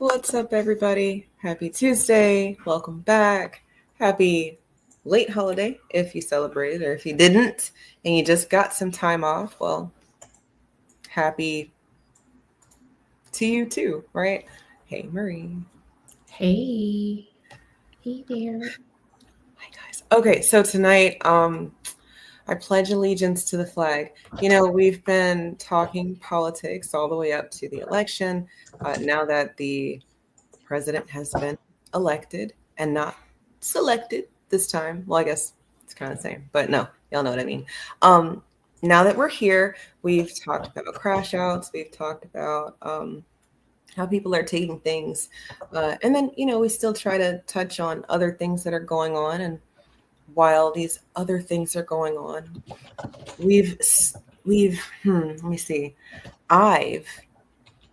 What's up, everybody? Happy Tuesday. Welcome back. Happy late holiday if you celebrated, or if you didn't and you just got some time off. Well, happy to you too, right? Hey, Marie. Hey, hey there. Hi, guys. Okay, so tonight, I pledge allegiance to the flag. We've been talking politics all the way up to the election. Now that the president has been elected and not selected this time. Well, I guess it's kind of the same, but no, y'all know what I mean. Um, Now that we're here, we've talked about crash outs, we've talked about how people are taking things, and then we still try to touch on other things that are going on. And while these other things are going on, we've let me see, I've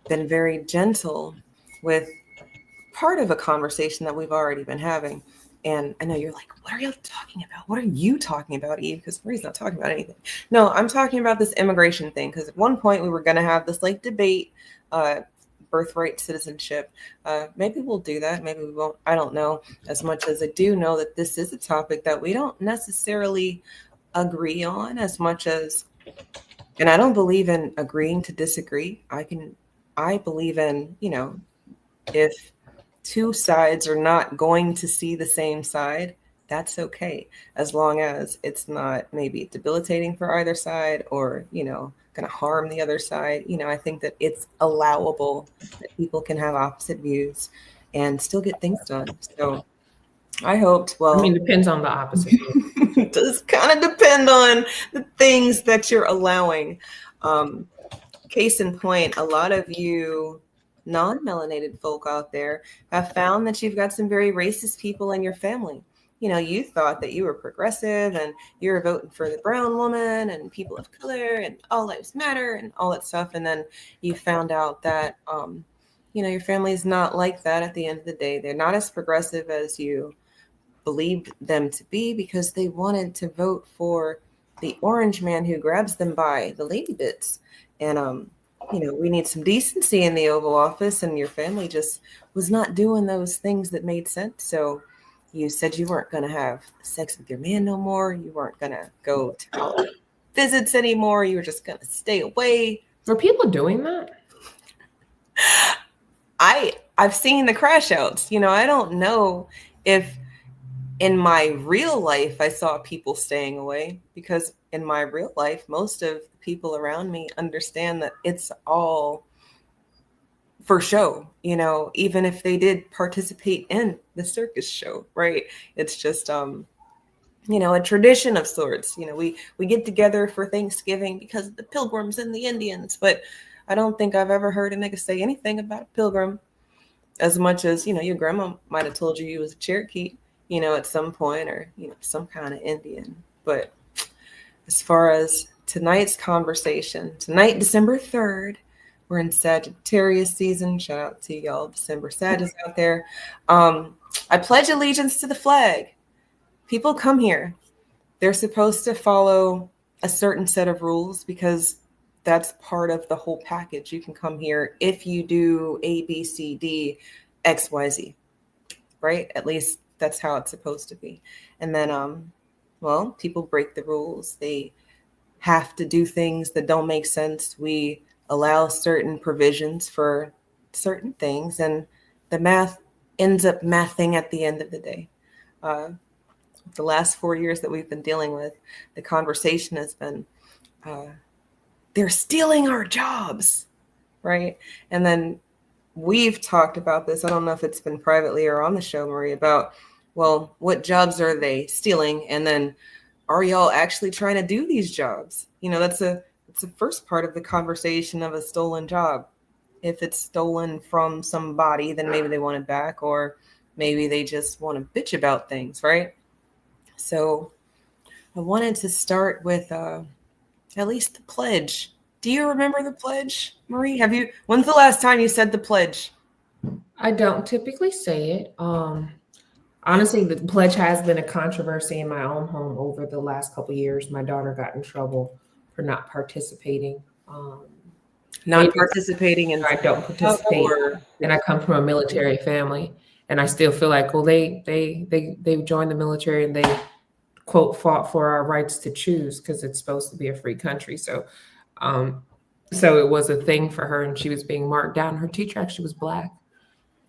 been very gentle with part of a conversation that we've already been having. And I know you're like, what are you talking about? What are you talking about, Eve? Because Marie's not talking about anything. No, I'm talking about this immigration thing. Because at one point we were going to have this like debate, uh, birthright citizenship. Maybe we'll do that. Maybe we won't. I don't know. As much as I do know that this is a topic that we don't necessarily agree on as much as, and I don't believe in agreeing to disagree. I believe in, if two sides are not going to see the same side, that's okay, as long as it's not maybe debilitating for either side or, going to harm the other side. I think that it's allowable that people can have opposite views and still get things done. So I hoped, I mean, well, depends on the opposite view. it does kind of depend on the things that you're allowing. Um, Case in point, a lot of you non-melanated folk out there have found that you've got some very racist people in your family. You thought that you were progressive and you were voting for the brown woman and people of color and all lives matter and all that stuff. And then you found out that, your family is not like that at the end of the day. They're not as progressive as you believed them to be because they wanted to vote for the orange man who grabs them by the lady bits. And we need some decency in the Oval Office, and your family just was not doing those things that made sense. So you said you weren't going to have sex with your man no more. You weren't going to go to visits anymore. You were just going to stay away. Are people doing that? I've seen the crash outs. I don't know if in my real life I saw people staying away, because in my real life most of the people around me understand that it's all for show, even if they did participate in the circus show, right? It's just a tradition of sorts. We get together for Thanksgiving because of the pilgrims and the Indians, but I don't think I've ever heard a nigga say anything about a pilgrim, as much as your grandma might have told you was a Cherokee, at some point, or some kind of Indian. But as far as tonight's conversation, tonight, December 3rd, we're in Sagittarius season. Shout out to y'all December Sagittarius out there. I pledge allegiance to the flag. People come here, they're supposed to follow a certain set of rules because that's part of the whole package. You can come here if you do A, B, C, D, X, Y, Z, right? At least that's how it's supposed to be. And then, well, people break the rules. They have to do things that don't make sense. We allow certain provisions for certain things, and the math ends up mathing at the end of the day. Uh, the last 4 years that we've been dealing with, the conversation has been, they're stealing our jobs, right? And then we've talked about this. I don't know if it's been privately or on the show, Marie, about, well, what jobs are they stealing? And then are y'all actually trying to do these jobs? That's the first part of the conversation of a stolen job. If it's stolen from somebody, then maybe they want it back, or maybe they just want to bitch about things, right? So I wanted to start with at least the pledge. Do you remember the pledge, Marie? When's the last time you said the pledge? I don't typically say it. Honestly, the pledge has been a controversy in my own home over the last couple of years. My daughter got in trouble for not participating. Um, not participating in I don't participate, or and I come from a military family, and I still feel like, well, they joined the military and they quote fought for our rights to choose because it's supposed to be a free country. Um, so it was a thing for her, and she was being marked down. Her teacher actually was black,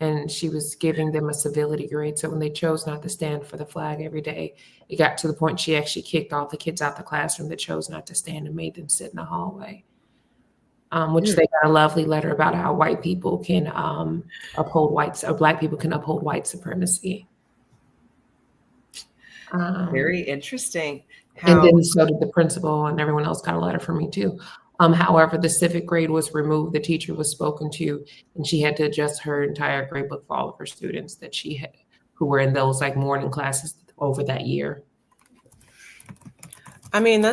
and she was giving them a civility grade. So when they chose not to stand for the flag every day, it got to the point she actually kicked all the kids out the classroom that chose not to stand and made them sit in the hallway. Which they got a lovely letter about how white people can uphold whites, or black people can uphold white supremacy. Very interesting. And then so did the principal, and everyone else got a letter from me too. However, the civic grade was removed. The teacher was spoken to, and she had to adjust her entire grade book for all of her students that she had, who were in those like morning classes over that year. I mean,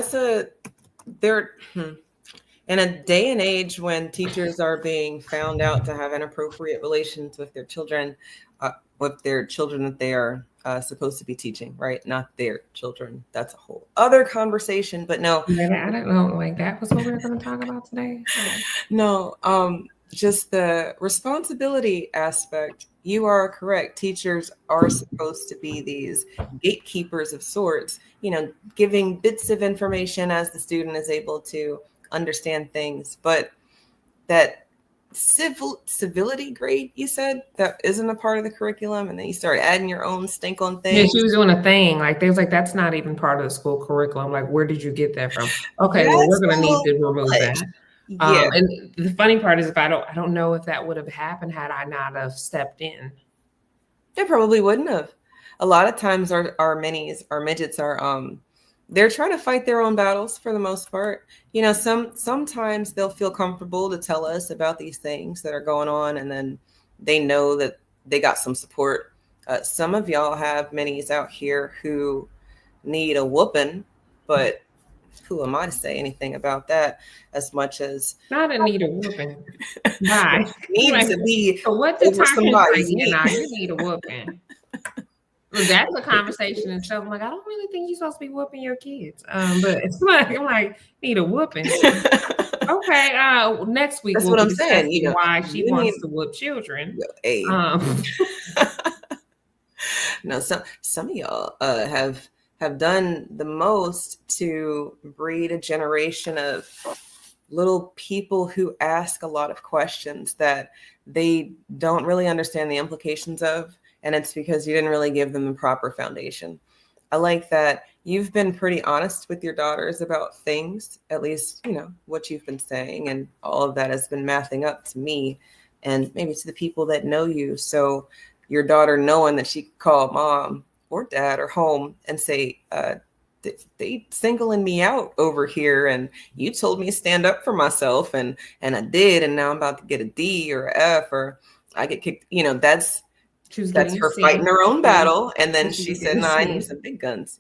in a day and age when teachers are being found out to have inappropriate relations with their children that they are supposed to be teaching, right? Not their children. That's a whole other conversation. But no, I don't know. Like that was what we were going to talk about today. No, just the responsibility aspect. You are correct. Teachers are supposed to be these gatekeepers of sorts, giving bits of information as the student is able to understand things. But that civility grade, you said, that isn't a part of the curriculum, and then you start adding your own stink on things. Yeah, she was doing a thing. Like they was like, that's not even part of the school curriculum. Like, where did you get that from? Okay, well, we're gonna need to remove that. Yeah. And the funny part is, if I don't know if that would have happened had I not have stepped in. It probably wouldn't have. A lot of times our minis, our midgets are they're trying to fight their own battles for the most part. Sometimes they'll feel comfortable to tell us about these things that are going on, and then they know that they got some support. Some of y'all have minis out here who need a whooping, but who am I to say anything about that? As much as not a need a whooping. Why? Needs to be so what the somebody's you need a whooping. Well, that's a conversation and stuff. I'm like, I don't really think you're supposed to be whooping your kids. But it's like, I'm like, need a whooping. Okay. Next week that's what I'm saying. Why she wants to whoop children. No, some of y'all have done the most to breed a generation of little people who ask a lot of questions that they don't really understand the implications of. And it's because you didn't really give them the proper foundation. I like that you've been pretty honest with your daughters about things, at least, what you've been saying. And all of that has been mathing up to me and maybe to the people that know you. So your daughter knowing that she could call mom or dad or home and say, they singling me out over here, and you told me to stand up for myself, and I did, and now I'm about to get a D or a F, or I get kicked. That's her fighting her own battle, and then she said, "No, I need some big guns."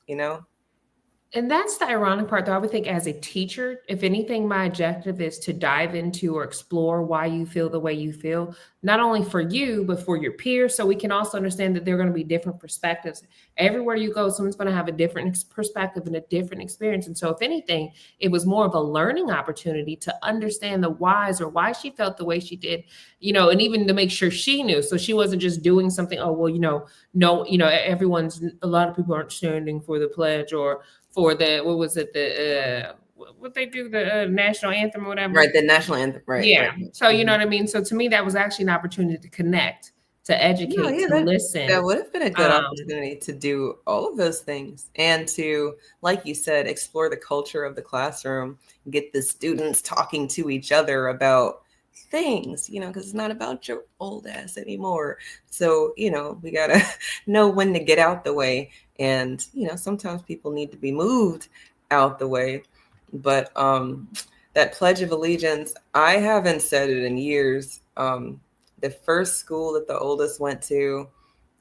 And that's the ironic part, though. I would think as a teacher, if anything, my objective is to dive into or explore why you feel the way you feel, not only for you, but for your peers. So we can also understand that there are going to be different perspectives. Everywhere you go, someone's going to have a different perspective and a different experience. And so if anything, it was more of a learning opportunity to understand the whys or why she felt the way she did, and even to make sure she knew. So she wasn't just doing something, a lot of people aren't standing for the pledge or for the, what they do, the national anthem or whatever. Right, the national anthem, right. Yeah. Right. So, you know what I mean? So to me, that was actually an opportunity to connect, to educate, to listen. That would have been a good opportunity to do all of those things and to, like you said, explore the culture of the classroom, get the students talking to each other about things, because it's not about your old ass anymore. So, we got to know when to get out the way. And, sometimes people need to be moved out the way. But that Pledge of Allegiance, I haven't said it in years. The first school that the oldest went to,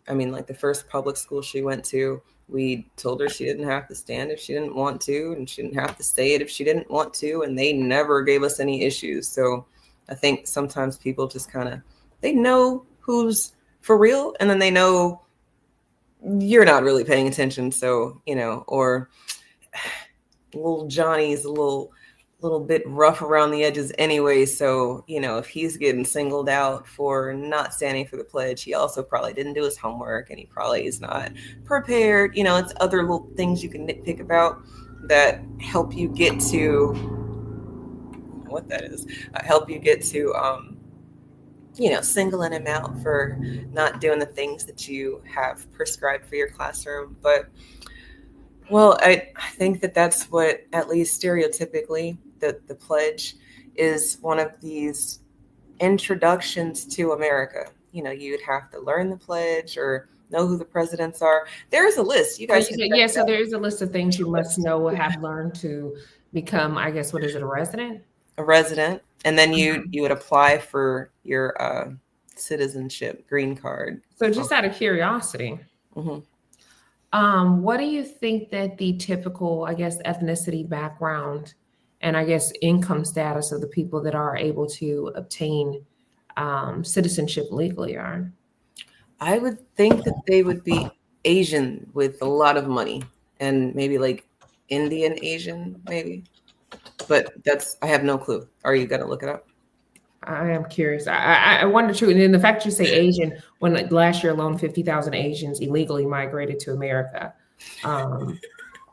the first public school she went to, we told her she didn't have to stand if she didn't want to, and she didn't have to say it if she didn't want to. And they never gave us any issues. So I think sometimes people just they know who's for real, and then they know you're not really paying attention. So, or little Johnny's a little little bit rough around the edges anyway. So, you know, if he's getting singled out for not standing for the pledge, he also probably didn't do his homework and he probably is not prepared. You know, it's other little things you can nitpick about that help you get to what that is, help you get to, you know, singling him out for not doing the things that you have prescribed for your classroom. But well, I think that that's what, at least stereotypically, that the pledge is one of these introductions to America. You know, you'd have to learn the pledge or know who the presidents are. There's a list. You guys can check Yeah, it so out. there is a list of things you must know or have learned to become, I guess, what is it, a resident? A resident, and then you would apply for your citizenship green card. So just out of curiosity, Mhm. what do you think that the typical, I guess, ethnicity background and I guess income status of the people that are able to obtain citizenship legally are? I would think that they would be Asian with a lot of money and maybe like Indian Asian, maybe. But that's, I have no clue. Are you gonna look it up? I am curious. I wonder too. And then the fact you say Asian, when like, last year alone, 50,000 Asians illegally migrated to America. I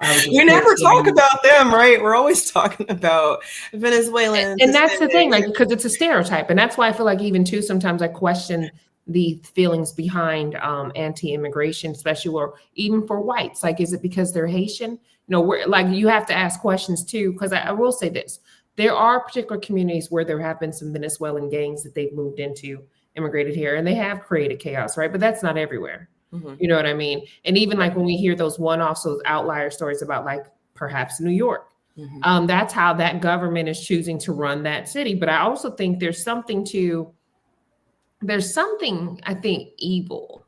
was just We never curious. talk about them, right? We're always talking about Venezuelans. And that's the thing, like, because it's a stereotype. And that's why I feel like even too, sometimes I question the feelings behind anti-immigration, especially or even for whites. Like, is it because they're Haitian? You know, we're like, you have to ask questions too, because I will say this. There are particular communities where there have been some Venezuelan gangs that they've moved into, immigrated here, and they have created chaos, right? But that's not everywhere. Mm-hmm. You know what I mean? And even like when we hear those one-offs, those outlier stories about like perhaps New York, that's how that government is choosing to run that city. But I also think there's something I think evil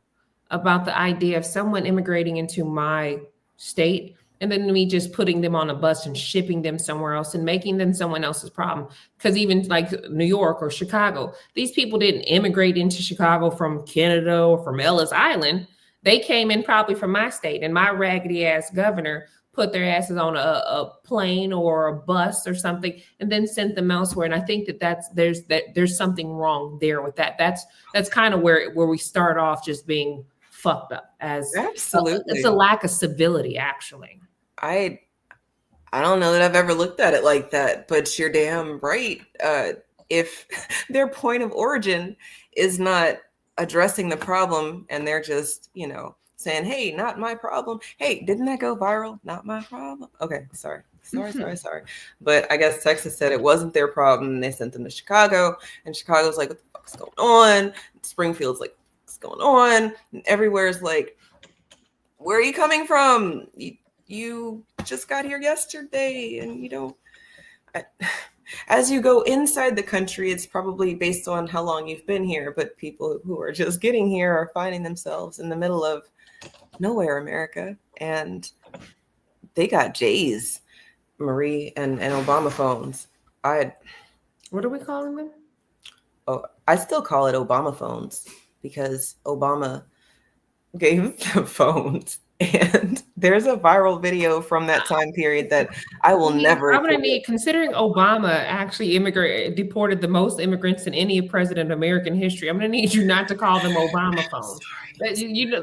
about the idea of someone immigrating into my state and then me just putting them on a bus and shipping them somewhere else and making them someone else's problem. Because even like New York or Chicago, these people didn't immigrate into Chicago from Canada or from Ellis Island. They came in probably from my state, and my raggedy ass governor put their asses on a plane or a bus or something and then sent them elsewhere. And I think there's something wrong there with that. That's kind of where we start off just being fucked up as absolutely. It's a lack of civility, actually. I don't know that I've ever looked at it like that, but you're damn right. If their point of origin is not addressing the problem and they're just, you know, saying, hey, not my problem. Hey, didn't that go viral? Not my problem. Okay, sorry. But I guess Texas said it wasn't their problem and they sent them to Chicago. And Chicago's like, what the fuck's going on? Springfield's like, what's going on? And everywhere's like, where are you coming from? You just got here yesterday and you don't. As you go inside the country, it's probably based on how long you've been here. But people who are just getting here are finding themselves in the middle of nowhere, America. And they got J's, Marie, and Obama phones. What are we calling them? Oh, I still call it Obama phones because Obama gave the phones. And there's a viral video from that time period that I will never. I'm going to need, considering Obama actually deported the most immigrants in any president of American history, I'm going to need you not to call them Obama phones.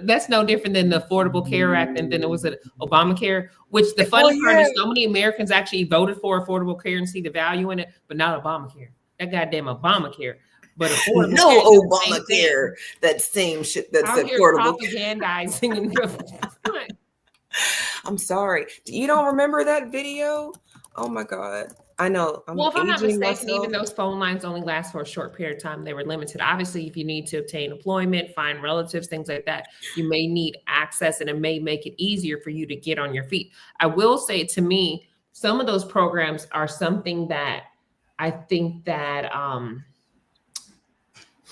That's no different than the Affordable Care Act, and then it was an Obamacare, which the funny part is so many Americans actually voted for Affordable Care and see the value in it, but not Obamacare. That goddamn Obamacare. But affordable no Obamacare, that same shit that's affordable. Propagandizing. I'm sorry. You don't remember that video? Oh my God. I know. Well, if I'm not mistaken, even those phone lines only last for a short period of time. They were limited. Obviously, if you need to obtain employment, find relatives, things like that, you may need access and it may make it easier for you to get on your feet. I will say, to me, some of those programs are something that I think that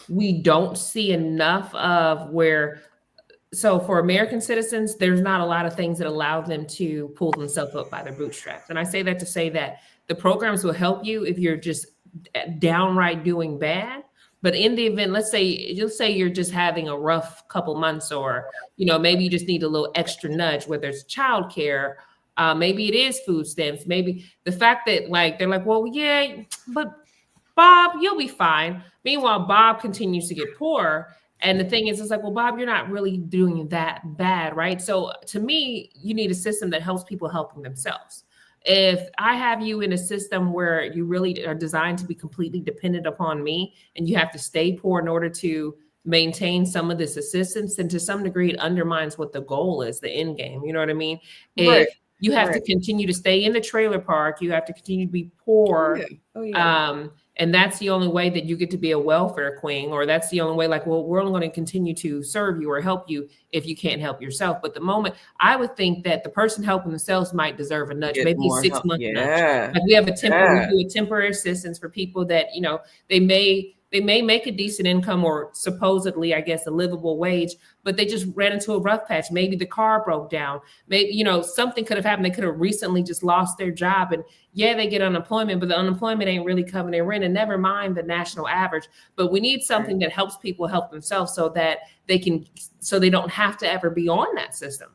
we don't see enough of, where, so for American citizens, there's not a lot of things that allow them to pull themselves up by their bootstraps. And I say that to say that the programs will help you if you're just downright doing bad. But in the event, let's say you're just having a rough couple months, or, you know, maybe you just need a little extra nudge, whether it's childcare, Maybe it is food stamps. Maybe the fact that like they're like, well, yeah, but Bob, you'll be fine. Meanwhile, Bob continues to get poorer. And the thing is, it's like, well, Bob, you're not really doing that bad, right? So to me, you need a system that helps people helping themselves. If I have you in a system where you really are designed to be completely dependent upon me and you have to stay poor in order to maintain some of this assistance, then to some degree it undermines what the goal is, the end game. You know what I mean? Right. If you have to continue to stay in the trailer park, you have to continue to be poor. And that's the only way that you get to be a welfare queen, or that's the only way, like, well, we're only going to continue to serve you or help you if you can't help yourself. But the moment, I would think that the person helping themselves might deserve a nudge, maybe a 6-month nudge. Like we have we do a temporary assistance for people that, you know, they may make a decent income or supposedly, I guess, a livable wage, but they just ran into a rough patch. Maybe the car broke down. Maybe, you know, something could have happened. They could have recently just lost their job. And yeah, they get unemployment, but the unemployment ain't really covering their rent, and never mind the national average. But we need something that helps people help themselves so that they don't have to ever be on that system.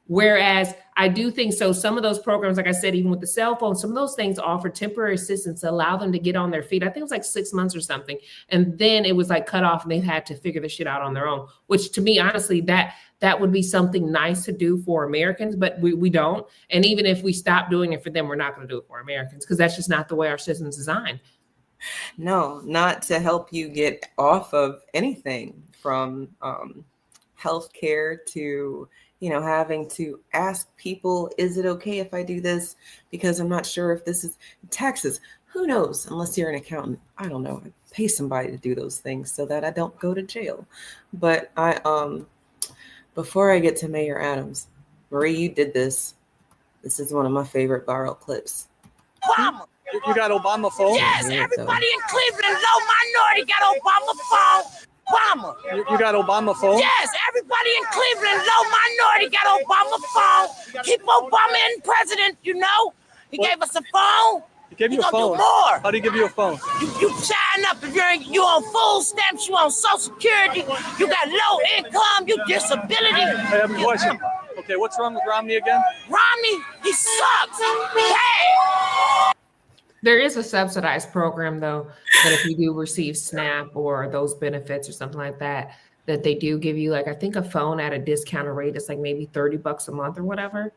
Whereas I do think so. Some of those programs, like I said, even with the cell phone, some of those things offer temporary assistance to allow them to get on their feet. I think it was like 6 months or something. And then it was like cut off and they had to figure the shit out on their own, which to me, honestly, that would be something nice to do for Americans, but we don't. And even if we stop doing it for them, we're not going to do it for Americans because that's just not the way our system's designed. No, not to help you get off of anything from healthcare to, you know, having to ask people, is it okay if I do this? Because I'm not sure if this is taxes. Who knows? Unless you're an accountant. I don't know. I pay somebody to do those things so that I don't go to jail. But before I get to Mayor Adams, Marie, you did this. This is one of my favorite viral clips. Obama. You got Obama phone? Yes, everybody in Cleveland, low minority got Obama phone. Obama. You got Obama phone? Yes, everybody in Cleveland, low minority got Obama phone. Keep Obama in president, you know. He gave us a phone. He gave you a phone? Do more. How do he give you a phone? You sign up if you on food stamps, you on Social Security, you got low income, you disability. I have a question. Okay, what's wrong with Romney again? Romney, he sucks. Hey! There is a subsidized program, though, that if you do receive SNAP or those benefits or something like that, that they do give you, like, I think a phone at a discounted rate. It's like maybe $30 a month or whatever.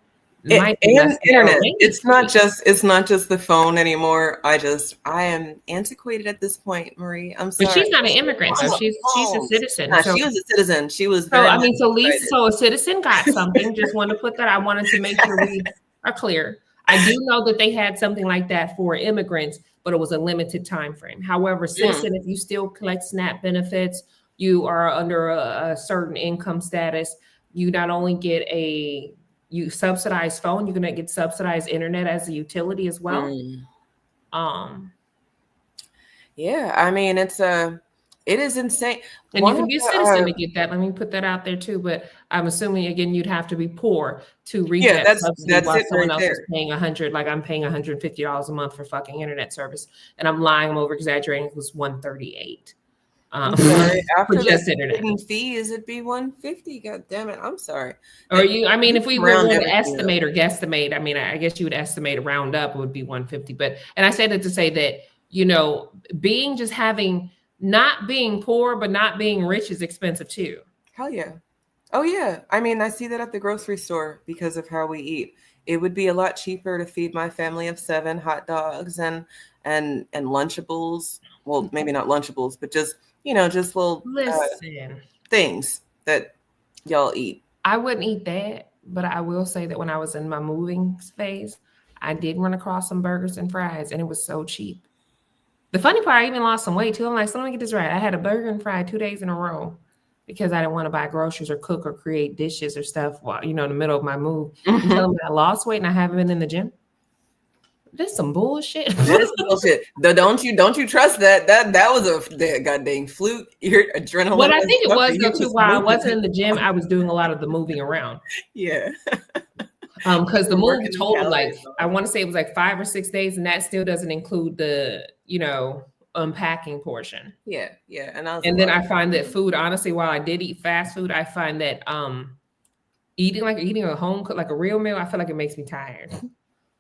And internet. It's not just the phone anymore. I am antiquated at this point, Marie. I'm sorry. But she's not an immigrant, so she's a citizen. No, she was a citizen. She was so I mean, so Lisa, so a citizen got something. Just want to put that. I wanted to make sure we are clear. I do know that they had something like that for immigrants, but it was a limited time frame. However, citizen, if you still collect SNAP benefits, you are under a certain income status. You not only get you subsidized phone, you're gonna get subsidized internet as a utility as well. Yeah, I mean it is insane. And you can be a citizen to get that. Let me put that out there too. But I'm assuming again you'd have to be poor to reach that subsidy while someone else is paying $100. Like I'm paying $150 a month for fucking internet service, and I'm lying, I'm over exaggerating. It was $138. Sorry, after for just internet fee, is it be $150? God damn it! I'm sorry. Or I mean, if we were to estimate or guesstimate, I mean, I guess you would estimate a round up, it would be $150. But and I say that to say that, you know, not being poor, but not being rich is expensive too. Hell yeah. Oh yeah. I mean, I see that at the grocery store because of how we eat. It would be a lot cheaper to feed my family of 7 hot dogs and Lunchables. Well, maybe not Lunchables, but just, you know, just little things that y'all eat. I wouldn't eat that, but I will say that when I was in my moving phase, I did run across some burgers and fries, and it was so cheap. The funny part, I even lost some weight too. I'm like, so let me get this right. I had a burger and fry 2 days in a row because I didn't want to buy groceries or cook or create dishes or stuff while, you know, in the middle of my move. You tell me I lost weight and I haven't been in the gym. This some bullshit. This is bullshit. Don't you trust that? That was a goddamn fluke. Your adrenaline. What I think it was though too, while I wasn't in the gym, I was doing a lot of the moving around. Yeah. Because the move total, like, I want to say it was like 5 or 6 days, and that still doesn't include the, you know, unpacking portion. Yeah. And then I find that food, honestly, while I did eat fast food, I find that eating a home cook, like a real meal, I feel like it makes me tired.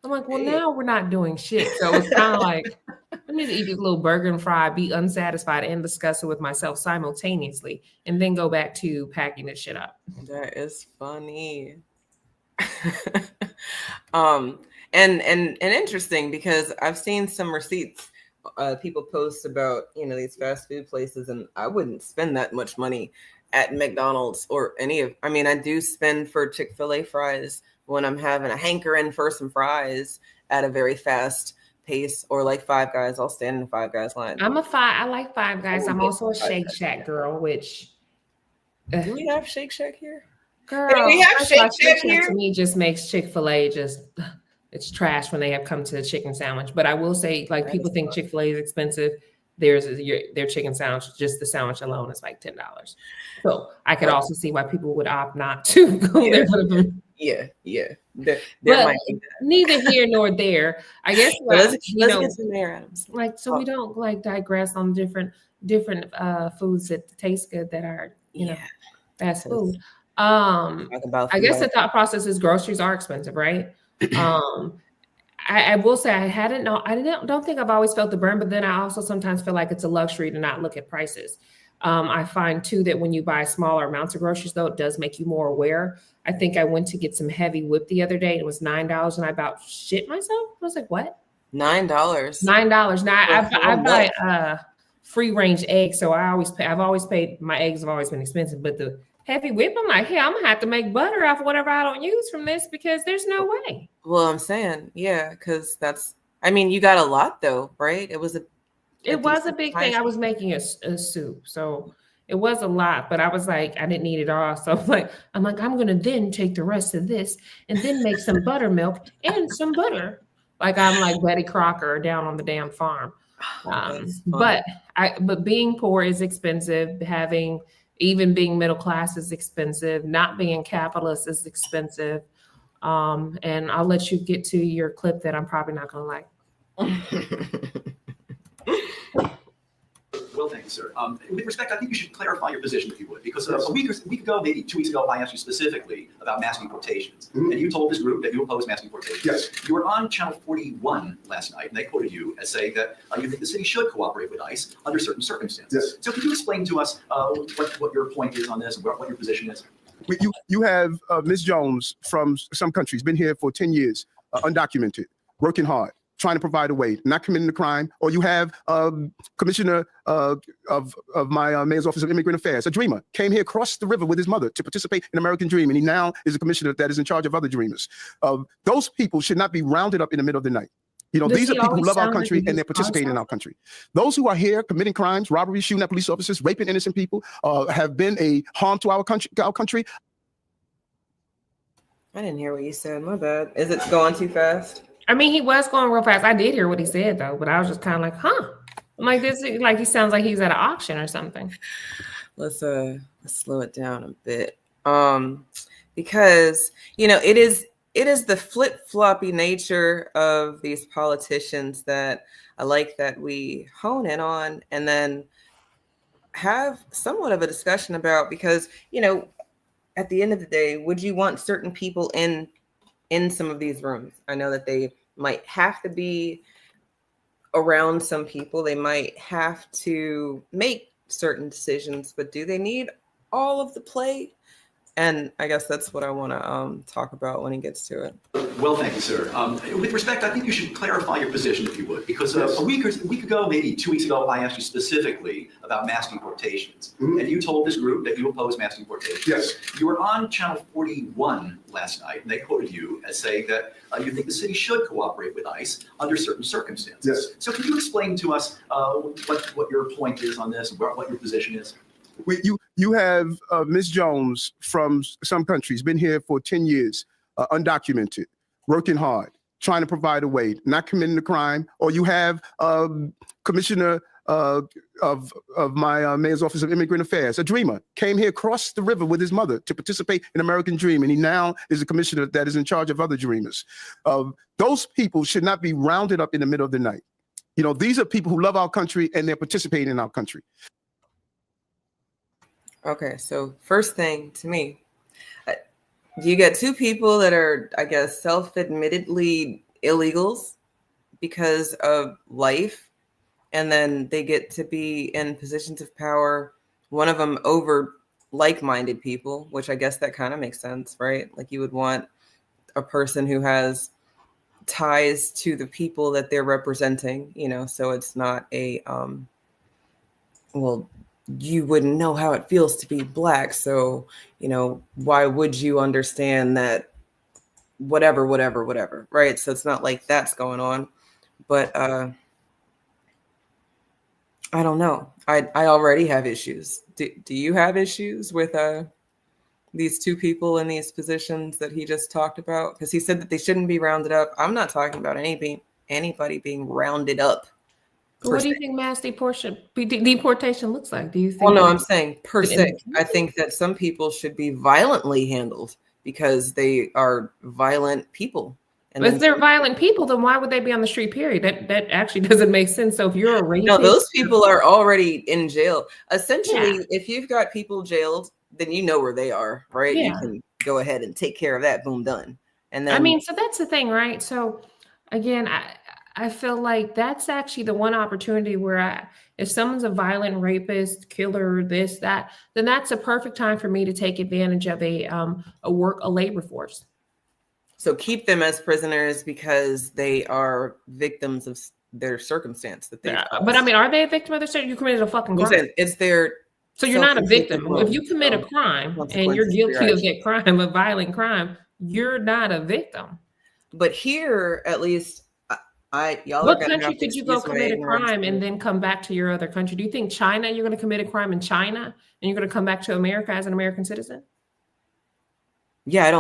I'm like, well, now we're not doing shit. So it's kind of like, let me just eat this little burger and fry, be unsatisfied, and discuss it with myself simultaneously, and then go back to packing this shit up. That is funny. And interesting, because I've seen some receipts people post about, you know, these fast food places, and I wouldn't spend that much money at McDonald's or any of, I mean, I do spend for Chick-fil-A fries when I'm having a hankering for some fries at a very fast pace, or like Five Guys. I'll stand in the Five Guys line. I like Five Guys. I'm also a Shake Shack girl, which do we have Shake Shack here? Girl, we have Shake Shack here? To me just makes Chick-fil-A just, it's trash when they have come to the chicken sandwich. But I will say, like, people think Chick-fil-A is expensive. Their chicken sandwich, just the sandwich alone, is like $10. So I could also see why people would opt not to go there for the Yeah. But neither here nor there. I guess let's get some there, Adams. Like, so we don't like digress on different foods that taste good that are, you know, fast food. I guess the thought process is groceries are expensive, right? I will say don't think I've always felt the burn, but then I also sometimes feel like it's a luxury to not look at prices. I find too that when you buy smaller amounts of groceries, though, it does make you more aware. I think I went to get some heavy whip the other day. It was $9, and I about shit myself. I was like, "What? $9? $9?" Now I buy free range eggs, so I've always paid. My eggs have always been expensive, but the heavy whip, I'm like, hey, I'm gonna have to make butter off whatever I don't use from this, because there's no way. Well, I'm saying, yeah, because I mean, you got a lot though, right? It was a big thing. I was making a soup, so it was a lot, but I was like, I didn't need it all. So I'm gonna then take the rest of this and then make some buttermilk and some butter. Like, I'm like Betty Crocker down on the damn farm. But being poor is expensive. Even being middle class is expensive. Not being capitalist is expensive. And I'll let you get to your clip that I'm probably not gonna like. Well, thank you, sir. With respect, I think you should clarify your position, if you would, because a week ago, maybe 2 weeks ago, I asked you specifically about mass deportations, and you told this group that you oppose mass deportations. Yes. You were on Channel 41 last night, and they quoted you as saying that you think the city should cooperate with ICE under certain circumstances. Yes. So could you explain to us what your point is on this, and what your position is? You have Ms. Jones from some countries, been here for 10 years, undocumented, working hard, trying to provide a way, not committing a crime. Or you have Commissioner of my Mayor's Office of Immigrant Affairs, a dreamer, came here across the river with his mother to participate in American Dream, and he now is a commissioner that is in charge of other dreamers. Those people should not be rounded up in the middle of the night. You know, these are people who love our country and they're participating in our country. Those who are here committing crimes, robberies, shooting at police officers, raping innocent people, have been a harm to our country. I didn't hear what you said. My bad. Is it going too fast? I mean, he was going real fast. I did hear what he said though, but I was just kind of like, huh? I'm like, this, like, he sounds like he's at an auction or something. Let's slow it down a bit. Because, you know, it is the flip-floppy nature of these politicians that I like that we hone in on and then have somewhat of a discussion about, because, you know, at the end of the day, would you want certain people in some of these rooms? I know that they might have to be around some people. They might have to make certain decisions, but do they need all of the play? And I guess that's what I want to talk about when he gets to it. Well, thank you, sir. With respect, I think you should clarify your position, if you would, because a week ago, maybe 2 weeks ago, I asked you specifically about mass deportations, and you told this group that you oppose mass deportations. Yes. You were on Channel 41 last night, and they quoted you as saying that you think the city should cooperate with ICE under certain circumstances. Yes. So can you explain to us what your point is on this, and what your position is? You have Ms. Jones from some countries, been here for 10 years, undocumented, working hard, trying to provide a way, not committing a crime. Or you have Commissioner of my Mayor's Office of Immigrant Affairs, a dreamer, came here across the river with his mother to participate in American Dream, and he now is a commissioner that is in charge of other dreamers. Those people should not be rounded up in the middle of the night. You know, these are people who love our country and they're participating in our country. Okay, so first thing to me, You get two people that are, I guess, self-admittedly illegals because of life, and then they get to be in positions of power. One of them over like-minded people, which I guess that kind of makes sense, right? Like you would want a person who has ties to the people that they're representing, so it's not a well, you wouldn't know how it feels to be Black, so why would you understand that whatever, right? So it's not like that's going on. But I don't know, I already have issues. Do you have issues with these two people in these positions that he just talked about? Because he said that they shouldn't be rounded up. I'm not talking about anybody being rounded up. What do you think mass deportation looks like? Do you think? Well, no, I'm saying per se. I think that some people should be violently handled because they are violent people. And if they're violent people, then why would they be on the street? Period. That actually doesn't make sense. So if you're a rapist, no, those people are already in jail. Essentially, if you've got people jailed, then you know where they are, right? Yeah. You can go ahead and take care of that. Boom, done. And then, I mean, so that's the thing, right? So again, I feel like that's actually the one opportunity where if someone's a violent rapist, killer, this, that, then that's a perfect time for me to take advantage of a labor force. So keep them as prisoners because they are victims of their circumstance that they. But I mean, are they a victim of their circumstance? You committed a fucking crime. It's their. So you're not a victim. If you commit a crime and you're guilty of that crime, a violent crime, you're not a victim. But here, at least, y'all. What country could you go commit a crime and then come back to your other country? Do you think China? You're going to commit a crime in China and you're going to come back to America as an American citizen? Yeah, I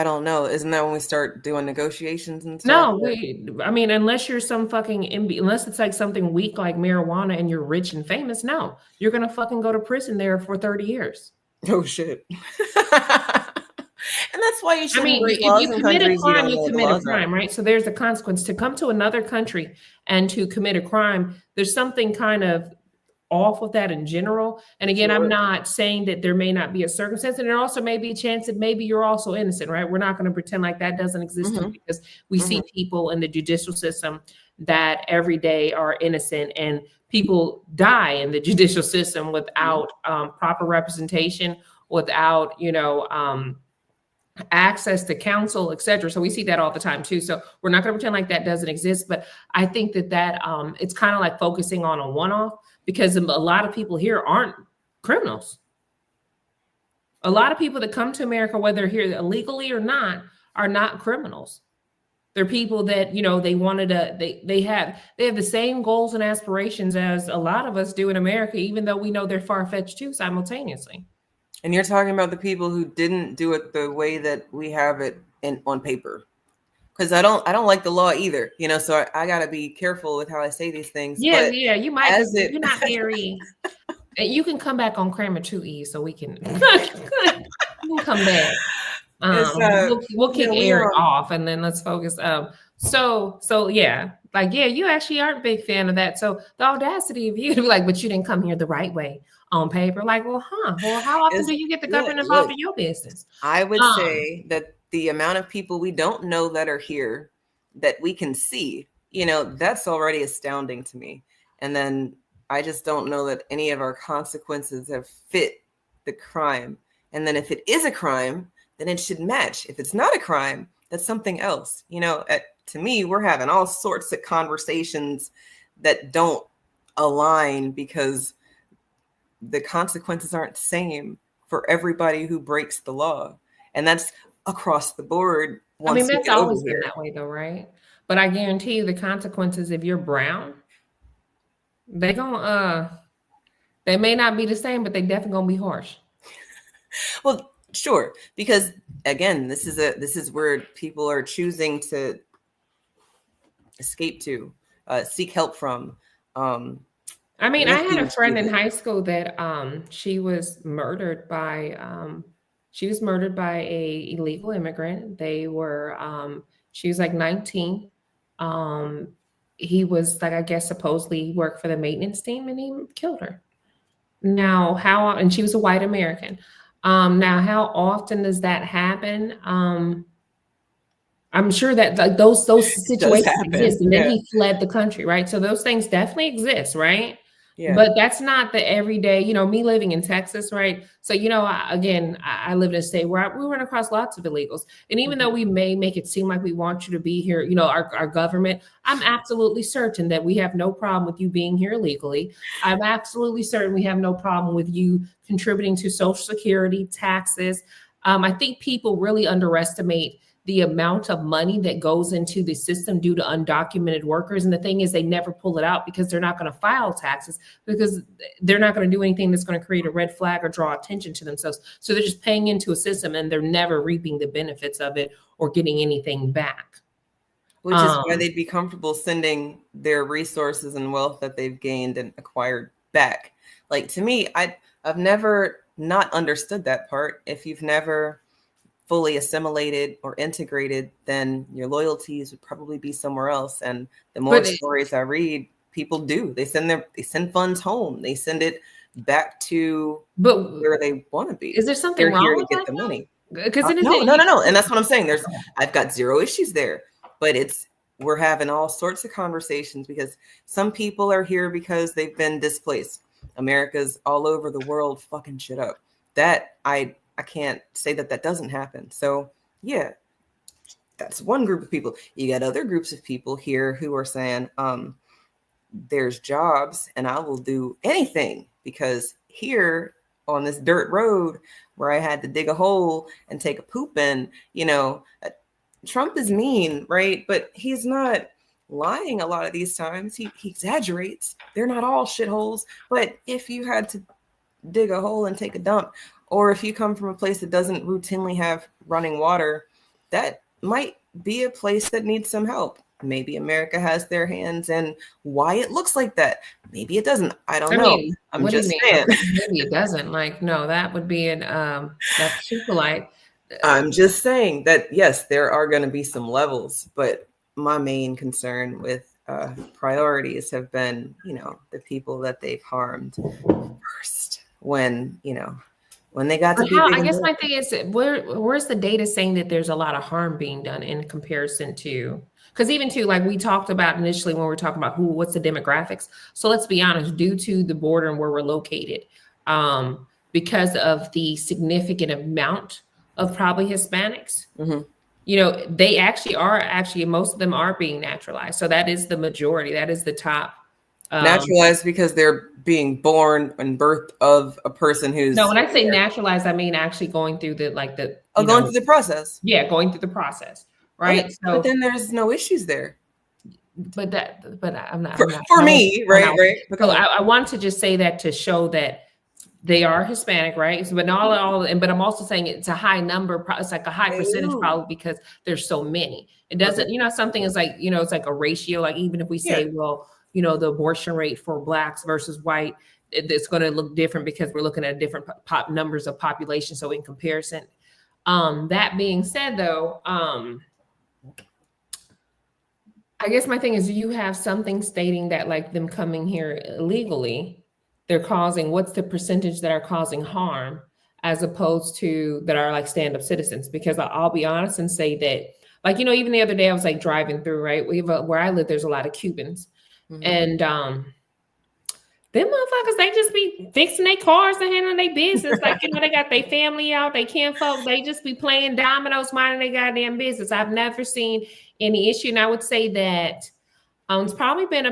don't know. Isn't that when we start doing negotiations and stuff? No, I mean, unless you're some fucking unless it's like something weak like marijuana and you're rich and famous, no, you're gonna fucking go to prison there for 30 years. Oh shit. And that's why you should. I mean, if you commit a crime, you commit a crime, right? So there's a consequence to come to another country and to commit a crime. There's something kind of off with that in general. And again, I'm not saying that there may not be a circumstance, and there also may be a chance that maybe you're also innocent, right? We're not going to pretend like that doesn't exist because we see people in the judicial system that every day are innocent, and people die in the judicial system without proper representation, without, access to counsel, etc. So we see that all the time too. So we're not going to pretend like that doesn't exist. But I think that it's kind of like focusing on a one-off, because a lot of people here aren't criminals. A lot of people that come to America, whether they're here illegally or not, are not criminals. They're people that, they have the same goals and aspirations as a lot of us do in America, even though we know they're far-fetched too simultaneously. And you're talking about the people who didn't do it the way that we have it on paper. Because I don't like the law either, so I got to be careful with how I say these things. Yeah, you might. You're not very. You can come back on Kramer 2E, so we can come back. We'll kick Eric off, and then let's focus. So yeah, you actually aren't a big fan of that. So the audacity of you to be like, but you didn't come here the right way on paper. Like, well, how often do you get the government involved in your business? I would say that the amount of people we don't know that are here that we can see, that's already astounding to me. And then I just don't know that any of our consequences have fit the crime. And then if it is a crime, then it should match. If it's not a crime, that's something else. To me, we're having all sorts of conversations that don't align because the consequences aren't the same for everybody who breaks the law. And that's across the board. I mean, that's always been that way though, right? But I guarantee you the consequences, if you're brown, they may not be the same, but they definitely gonna be harsh. Well, sure. Because again, this is where people are choosing to escape to, seek help from. I mean, I had a friend in high school that she was murdered by a illegal immigrant. They were she was like 19. He was like, I guess supposedly he worked for the maintenance team, and he killed her. Now, and she was a white American. Now, how often does that happen? I'm sure that like, those situations exist, and then he fled the country, right? So those things definitely exist, right? Yeah. But that's not the everyday, you know, me living in Texas, right? So, you know, I live in a state where we run across lots of illegals. And even though we may make it seem like we want you to be here, you know, our government, I'm absolutely certain that we have no problem with you being here illegally. I'm absolutely certain we have no problem with you contributing to Social Security, taxes. I think people really underestimate the amount of money that goes into the system due to undocumented workers. And the thing is, they never pull it out because they're not going to file taxes, because they're not going to do anything that's going to create a red flag or draw attention to themselves. So they're just paying into a system and they're never reaping the benefits of it or getting anything back. Which is why they'd be comfortable sending their resources and wealth that they've gained and acquired back. Like, to me, I've never not understood that part. If you've never fully assimilated or integrated, then your loyalties would probably be somewhere else. And the more stories I read, people do. They send funds home. They send it back to where they want to be. Is there something wrong here with to get that? the money? Because No. And that's what I'm saying. I've got zero issues there, but we're having all sorts of conversations because some people are here because they've been displaced. America's all over the world fucking shit up. That I can't say that doesn't happen. So yeah, that's one group of people. You got other groups of people here who are saying, there's jobs and I will do anything, because here on this dirt road where I had to dig a hole and take a poop in, you know, Trump is mean, right? But he's not lying a lot of these times. He exaggerates. They're not all shitholes. But if you had to dig a hole and take a dump, or if you come from a place that doesn't routinely have running water, that might be a place that needs some help. Maybe America has their hands in why it looks like that. Maybe it doesn't. I don't know. I'm just saying. Maybe it doesn't. Like, no, that would be that's too polite. I'm just saying that, yes, there are going to be some levels, but my main concern with priorities have been, you know, the people that they've harmed first when they got to be I guess my thing is, where's the data saying that there's a lot of harm being done in comparison to, because even to, like we talked about initially when we were talking about what's the demographics. So let's be honest, due to the border and where we're located, because of the significant amount of probably Hispanics, you know, they actually most of them are being naturalized. So that is the majority. That is the top. Naturalized because they're being born and birth of a person who's... No, when I say naturalized, I mean actually going through the going through the process. Yeah, going through the process, right? Okay, so, but then there's no issues there. But I'm not for me, right? Because I want to just say that to show that they are Hispanic, right? So, but but I'm also saying it's a high number. It's like a high percentage probably because there's so many. It doesn't, you know, something is like, you know, it's like a ratio. Like even if we say, well, you know, the abortion rate for blacks versus white, it's going to look different because we're looking at different numbers of population. So in comparison, that being said, though, I guess my thing is, you have something stating that like them coming here illegally, they're causing, what's the percentage that are causing harm as opposed to that are like stand-up citizens? Because I'll be honest and say that, like, you know, even the other day I was like driving through, right? Where I live, there's a lot of Cubans. And them motherfuckers, they just be fixing their cars and handling their business. Like, you know, they got their family out, they can't folk, they just be playing dominoes, minding their goddamn business. I've never seen any issue. And I would say that it's probably been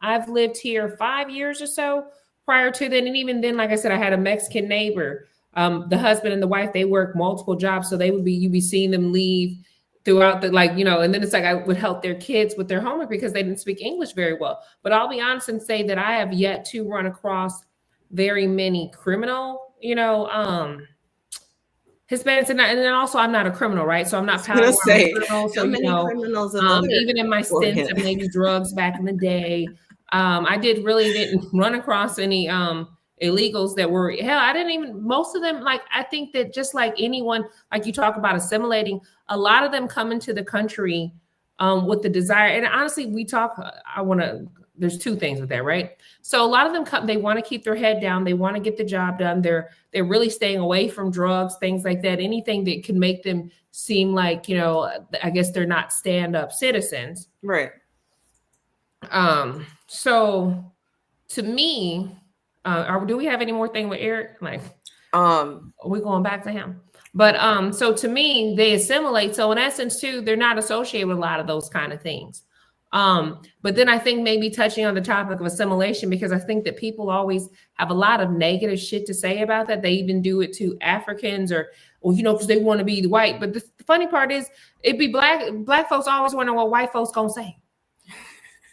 I've lived here 5 years or so prior to then. And even then, like I said, I had a Mexican neighbor. The husband and the wife, they work multiple jobs. So you'd be seeing them leave throughout the, like, you know, and then it's like I would help their kids with their homework because they didn't speak English very well. But I'll be honest and say that I have yet to run across very many criminal, you know, Hispanics. And then also I'm not a criminal, right? So I'm not criminal. So, you know, even in my stints of maybe drugs back in the day, I didn't run across any illegals that were, most of them, like, I think that just like anyone, like you talk about assimilating, a lot of them come into the country with the desire. And honestly, I want to there's two things with that, right? So a lot of them come, they want to keep their head down, they want to get the job done, they're really staying away from drugs, things like that, anything that can make them seem like, you know, I guess they're not stand-up citizens. Right. So to me, do we have any more thing with Eric? Like, we're going back to him. But so to me, they assimilate. So in essence, too, they're not associated with a lot of those kind of things. But then I think maybe touching on the topic of assimilation, because I think that people always have a lot of negative shit to say about that. They even do it to Africans or you know, because they want to be white. But the funny part is, it'd be black folks always wonder what white folks gonna say.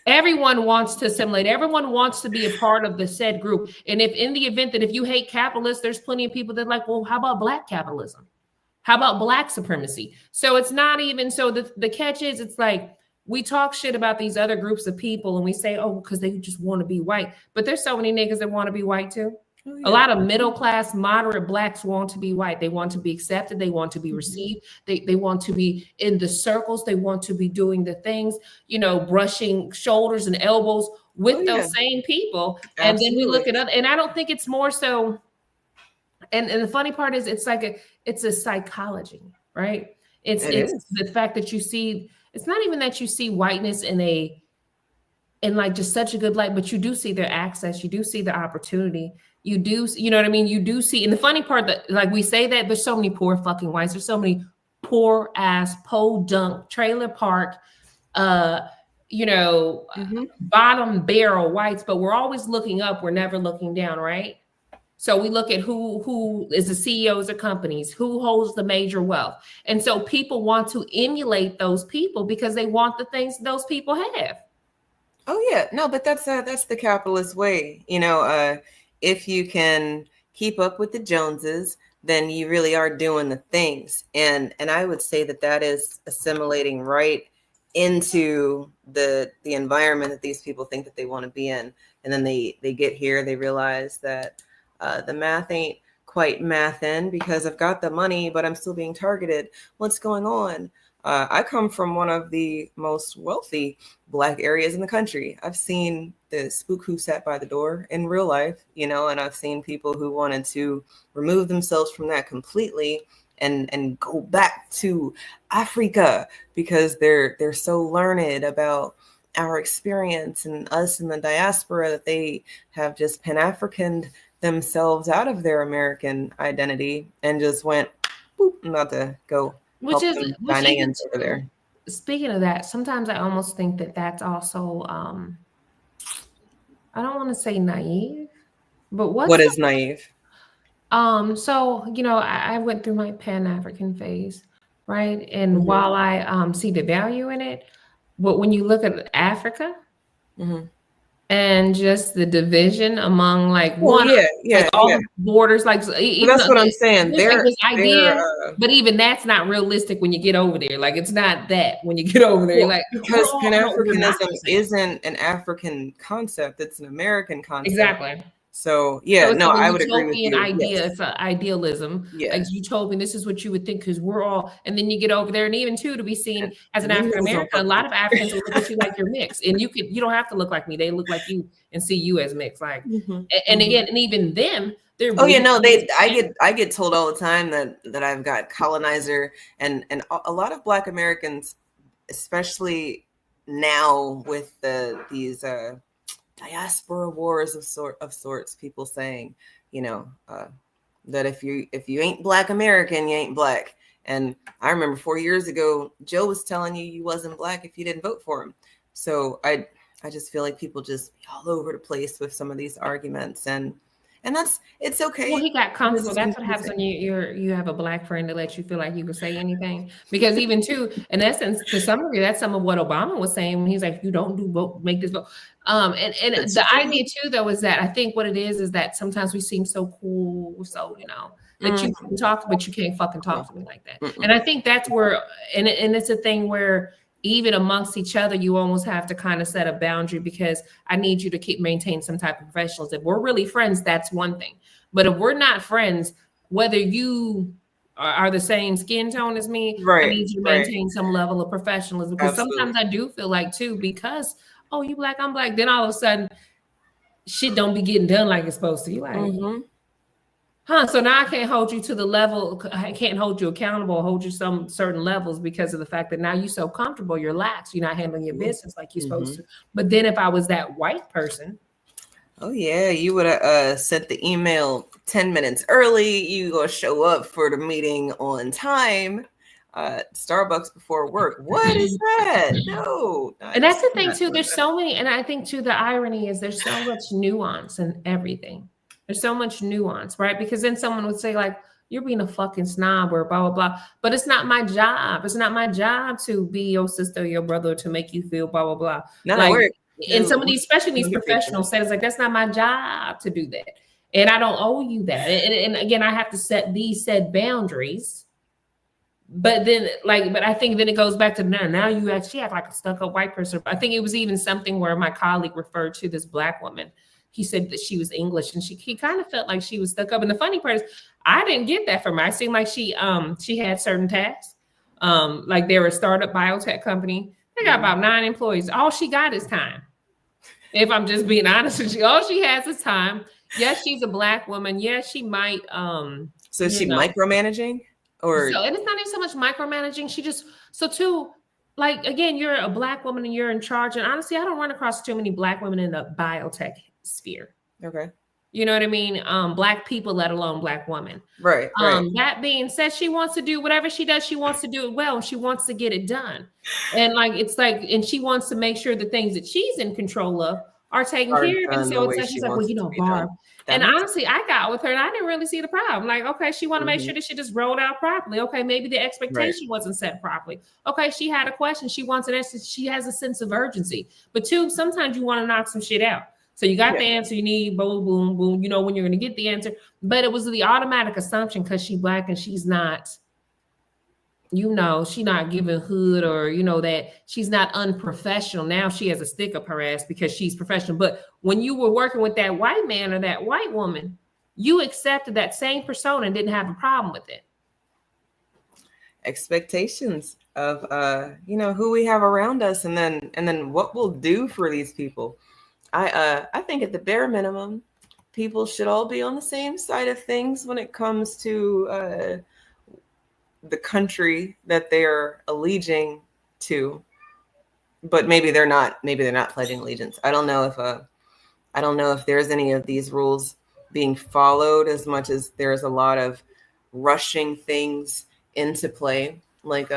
Everyone wants to assimilate. Everyone wants to be a part of the said group. And if in the event that if you hate capitalists, there's plenty of people that are like, well, how about black capitalism? How about black supremacy? So it's not even, so the catch is, it's like, we talk shit about these other groups of people and we say, oh, because they just want to be white. But there's so many niggas that want to be white too. Oh, yeah. A lot of middle class, moderate blacks want to be white. They want to be accepted. They want to be received. They want to be in the circles. They want to be doing the things, you know, brushing shoulders and elbows with those same people. Absolutely. And then we look at other, and I don't think it's more so. And the funny part is, it's like it's a psychology, right? It's the fact that you see. It's not even that you see whiteness in like just such a good light, but you do see their access. You do see the opportunity. You do, you know what I mean? You do see, and the funny part that, like, we say that there's so many poor fucking whites. There's so many poor ass podunk trailer park, you know, bottom barrel whites, but we're always looking up. We're never looking down, right? So we look at who is the CEOs of companies, who holds the major wealth. And so people want to emulate those people because they want the things those people have. Oh yeah, no, but that's the capitalist way. You know, if you can keep up with the Joneses, then you really are doing the things. And I would say that is assimilating right into the environment that these people think that they want to be in. And then they get here, they realize that the math ain't quite mathin' because I've got the money, but I'm still being targeted. What's going on? I come from one of the most wealthy Black areas in the country. I've seen the spook who sat by the door in real life, you know, and I've seen people who wanted to remove themselves from that completely and go back to Africa because they're so learned about our experience and us in the diaspora that they have just Pan-Africaned themselves out of their American identity and just went, boop, not to go. Ghanaians over there. Speaking of that, sometimes I almost think that that's also, I don't want to say naive, but what is naive? So, you know, I went through my Pan-African phase, right? And while I see the value in it, but when you look at Africa, and just the division among like all the borders, like even that's what I'm saying. There's like this idea, but even that's not realistic when you get over there. Like it's not that when you get over there, like because Pan-Africanism isn't an African concept; it's an American concept. Exactly. So I would agree with you. Idea, it's an idealism. Yeah. Like you told me, this is what you would think because we're all, and then you get over there, and even too to be seen as an African American, a lot of Africans will look at you like you're mixed, and you don't have to look like me; they look like you and see you as mixed. Like, and again, and even them, they're I get told all the time that I've got colonizer, and a lot of Black Americans, especially now with these diaspora wars of sorts, people saying, you know, that if you ain't Black American, you ain't Black. And I remember 4 years ago, Joe was telling you wasn't Black if you didn't vote for him. So I just feel like people just be all over the place with some of these arguments, and it's okay. Well, he got comfortable. That's what happens when you have a Black friend that lets you feel like you can say anything. Because even too, in essence, to some degree, that's some of what Obama was saying when he's like, "You don't do vote, make this vote." And the idea too, though, is that I think what it is that sometimes we seem so cool, so you know that you can talk, but you can't fucking talk to me like that. And I think that's where, and it's a thing where even amongst each other, you almost have to kind of set a boundary because I need you to maintain some type of professionalism. If we're really friends, that's one thing. But if we're not friends, whether you are the same skin tone as me, I need you to maintain some level of professionalism. Because sometimes I do feel like too, because oh, you black, I'm black. Then all of a sudden, shit don't be getting done like it's supposed to. You like, so now I can't hold you to the level. I can't hold you accountable, hold you some certain levels because of the fact that now you're so comfortable, you're lax, you're not handling your business like you're supposed to. But then if I was that white person, oh yeah, you would have sent the email 10 minutes early. You gonna show up for the meeting on time. Starbucks before work. What is that? No. And that's the thing too. There's so many, and I think too, the irony is there's so much nuance in everything. There's so much nuance, right? Because then someone would say like, you're being a fucking snob or blah, blah, blah. But it's not my job. It's not my job to be your sister or your brother to make you feel blah, blah, blah. Not like, work. And some of these, especially these professional settings, like that's not my job to do that. And I don't owe you that. And again, I have to set these said boundaries. But then but I think then it goes back to now you actually act like a stuck-up white person. I think it was even something where my colleague referred to this black woman. He said that she was English and he kind of felt like she was stuck up. And the funny part is I didn't get that from her. I seemed like she had certain tasks. Like they were a startup biotech company. They got about 9 employees. All she got is time. If I'm just being honest with you, all she has is time. Yes, she's a black woman. Yes, she might. So is she micromanaging? Or so, and it's not even so much micromanaging. She just like again, you're a black woman and you're in charge. And honestly, I don't run across too many black women in the biotech sphere. Okay. You know what I mean? Black people, let alone black women. Right. That being said, she wants to do whatever she does. She wants to do it well. And she wants to get it done. And and she wants to make sure the things that she's in control of are taken care of. And so it's like, she's like, well, Barb. And honestly, I got with her and I didn't really see the problem. Like, okay, she want to make sure that shit just rolled out properly. Okay, maybe the expectation wasn't set properly. Okay, she had a question. She wants an answer. She has a sense of urgency. But 2, sometimes you want to knock some shit out. So you got the answer you need, boom, boom, boom. You know when you're going to get the answer. But it was the automatic assumption because she's black and she's not, she's not giving hood or, that she's not unprofessional. Now she has a stick up her ass because she's professional. But when you were working with that white man or that white woman, you accepted that same persona and didn't have a problem with it. Expectations of, who we have around us and then what we'll do for these people. I think at the bare minimum, people should all be on the same side of things when it comes to the country that they're alleging to, but maybe they're not pledging allegiance. I don't know if there's any of these rules being followed as much as there's a lot of rushing things into play. Like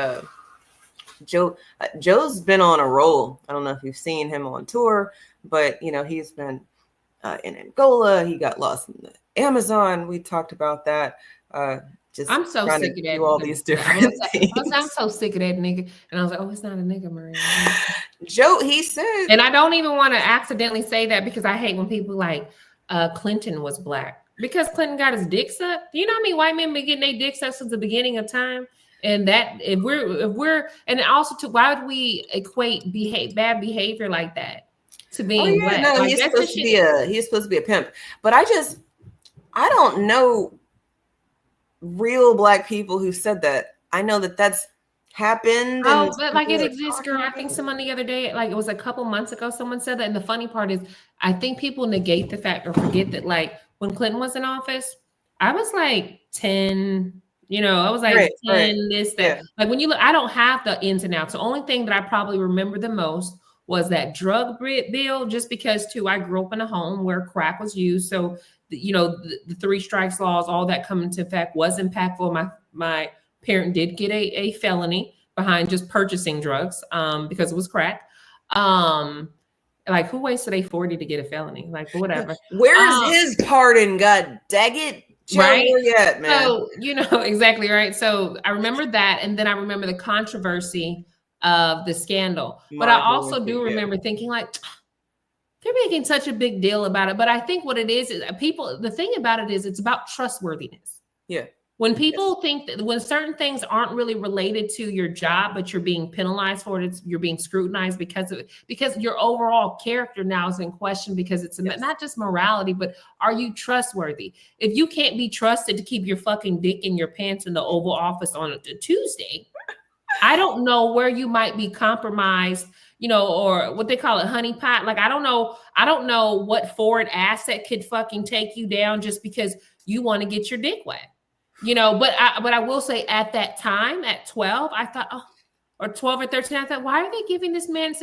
Joe's been on a roll. I don't know if you've seen him on tour, but he's been in Angola. He got lost in the Amazon. We talked about that. I'm so sick of that. All these different things. I'm so sick of that nigga. And I was like, oh, it's not a nigga, Maria. Joe, he said. And I don't even want to accidentally say that because I hate when people like Clinton was black. Because Clinton got his dick sucked. You know how many white men been getting their dick sucked since the beginning of time? And that if we're and also why would we equate bad behavior like that to being black? No, like, he's supposed to be a pimp. But I don't know real black people who said that. I know that that's happened. Oh, but like it exists, girl. I think someone the other day, like it was a couple months ago, someone said that. And the funny part is, I think people negate the fact or forget that, like when Clinton was in office, I was like 10. I was like 10, this, that. Yeah. Like when you look, I don't have the ins and outs. The only thing that I probably remember the most was that drug bill, just because too, I grew up in a home where crack was used. So, the 3 strikes laws, all that come into effect was impactful. My parent did get a felony behind just purchasing drugs because it was crack. Like who wasted $40 to get a felony? Like whatever. Where's his pardon? God dang it. Right. Yet, man. So, exactly right. So I remember that. And then I remember the controversy of the scandal. But I also do remember thinking like, they're making such a big deal about it. But I think what it is the thing about it is it's about trustworthiness. Yeah. When people think that when certain things aren't really related to your job, but you're being penalized for it, you're being scrutinized because of it, because your overall character now is in question because it's not just morality, but are you trustworthy? If you can't be trusted to keep your fucking dick in your pants in the Oval Office on a Tuesday, I don't know where you might be compromised, or what they call it, honeypot. Like, I don't know what forward asset could fucking take you down just because you want to get your dick wet. But I will say at that time, at 12, I thought, or 12 or 13, I thought, why are they giving this man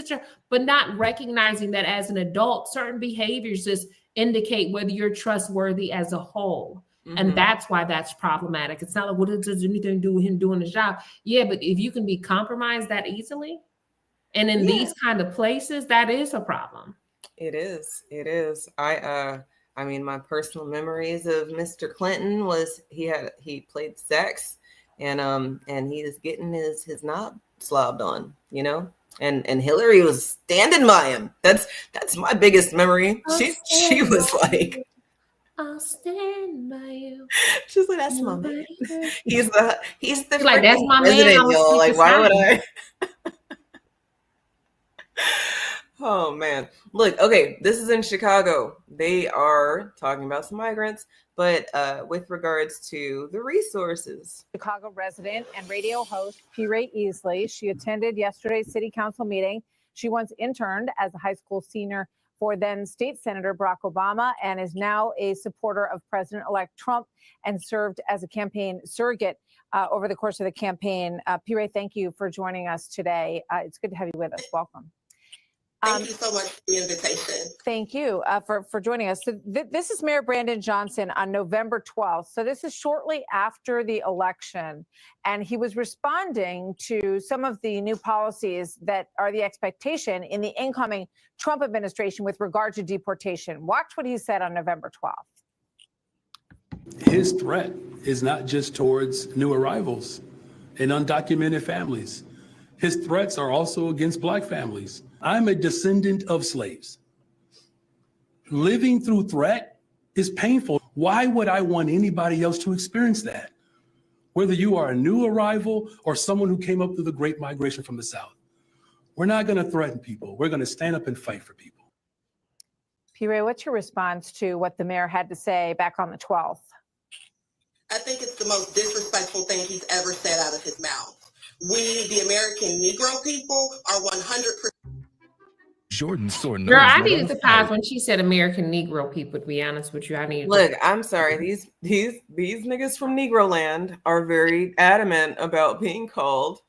but not recognizing that as an adult, certain behaviors just indicate whether you're trustworthy as a whole. And that's why that's problematic. It's not like, what does anything to do with him doing his job? Yeah, but if you can be compromised that easily, and in these kind of places, that is a problem. It is. I mean, my personal memories of Mr. Clinton was he played sex, and he was getting his knob slobbed on, and Hillary was standing by him. That's my biggest memory. She was like, I'll stand by you. She's like, that's my man. He's the like, that's my president, man. y'all. Like, why would I? Oh man. Look, okay, this is in Chicago. They are talking about some migrants, but with regards to the resources. Chicago resident and radio host P. Ray Easley. She attended yesterday's city council meeting. She once interned as a high school senior for then state senator Barack Obama and is now a supporter of President-elect Trump and served as a campaign surrogate over the course of the campaign. P. Ray, thank you for joining us today. It's good to have you with us. Welcome. Thank you so much for the invitation. Thank you for joining us. So this is Mayor Brandon Johnson on November 12th. So this is shortly after the election. And he was responding to some of the new policies that are the expectation in the incoming Trump administration with regard to deportation. Watch what he said on November 12th. His threat is not just towards new arrivals and undocumented families. His threats are also against Black families. I'm a descendant of slaves. Living through threat is painful. Why would I want anybody else to experience that? Whether you are a new arrival or someone who came up through the Great Migration from the South. We're not going to threaten people. We're going to stand up and fight for people. P. Ray, what's your response to what the mayor had to say back on the 12th? I think it's the most disrespectful thing he's ever said out of his mouth. We, the American Negro people, are 100%. Jordan Sorno. Girl, I needed to pause when she said American Negro people, to be honest with you. I need Look, I'm sorry. These niggas from Negro land are very adamant about being called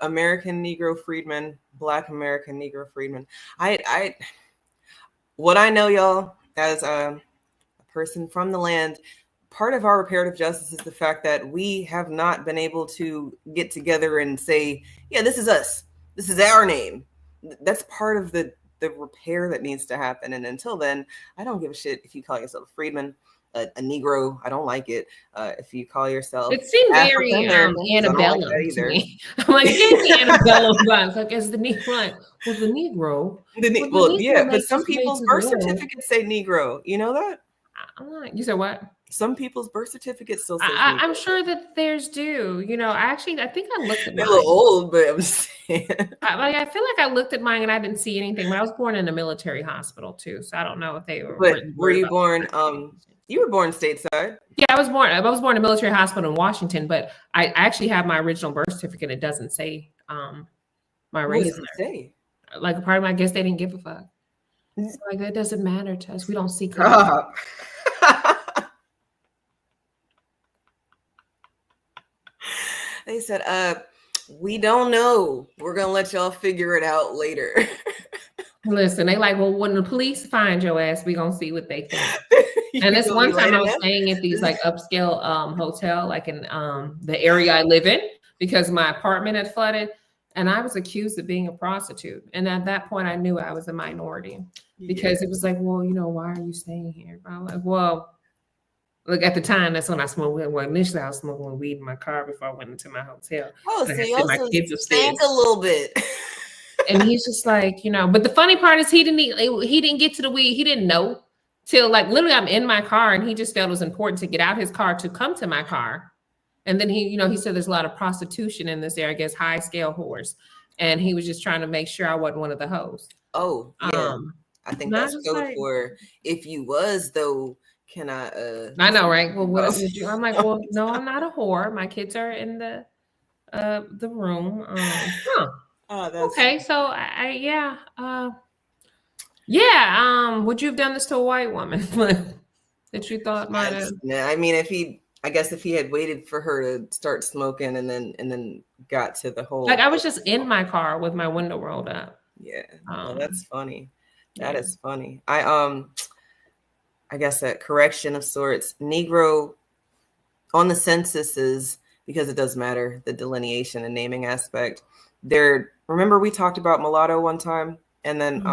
American Negro freedmen, Black American Negro freedmen. What I know, y'all, as a person from the land, part of our reparative justice is the fact that we have not been able to get together and say, yeah, this is us. This is our name. That's part of the repair that needs to happen. And until then, I don't give a shit if you call yourself a freedman, a Negro. I don't like it. If you call yourself, it seemed very antebellum to me. I'm like, yeah, antebellum vibes. Like, as the Negro, well, the Negro. Yeah, but some people's birth certificates say Negro. You know that? I'm like, you said what? Some people's birth certificates still say I'm sure that theirs do. I think I looked at mine. They're a little old, but I'm just saying. I feel like I looked at mine and I didn't see anything. But I was born in a military hospital too, so I don't know if they were. But were you born? You were born stateside. Yeah, I was born in a military hospital in Washington, but I actually have my original birth certificate. It doesn't say my race. What does it say? Like a part of me, I guess they didn't give a fuck. So, like, that doesn't matter to us. We don't see. They said, we don't know. We're going to let y'all figure it out later. Listen, they like, well, when the police find your ass, we going to see what they think. And this one time I was staying at these like upscale hotel, like in the area I live in, because my apartment had flooded. And I was accused of being a prostitute. And at that point, I knew I was a minority because it was like, well, why are you staying here? I'm like, well, look, at the time, that's when I smoked. Well, initially, I was smoking weed in my car before I went into my hotel. Oh, so you also stank a little bit. And he's just like, But the funny part is, he didn't get to the weed. He didn't know till like literally I'm in my car, and he just felt it was important to get out his car to come to my car. And then he said there's a lot of prostitution in this area, I guess high scale whores, and he was just trying to make sure I wasn't one of the hoes. Oh, yeah. I think that's code for if you was though. Can I know, right? Well, what did you? I'm like, well, no, I'm not a whore. My kids are in the room. Oh, that's Okay, so would you have done this to a white woman that you thought might have? Yeah, I mean, I guess if he had waited for her to start smoking and then got to the whole, Like I was just in my car with my window rolled up. yeah, well, that's funny. That yeah. is funny. I guess a correction of sorts. Negro on the census is, because it does matter, the delineation and naming aspect. Remember we talked about mulatto one time, and then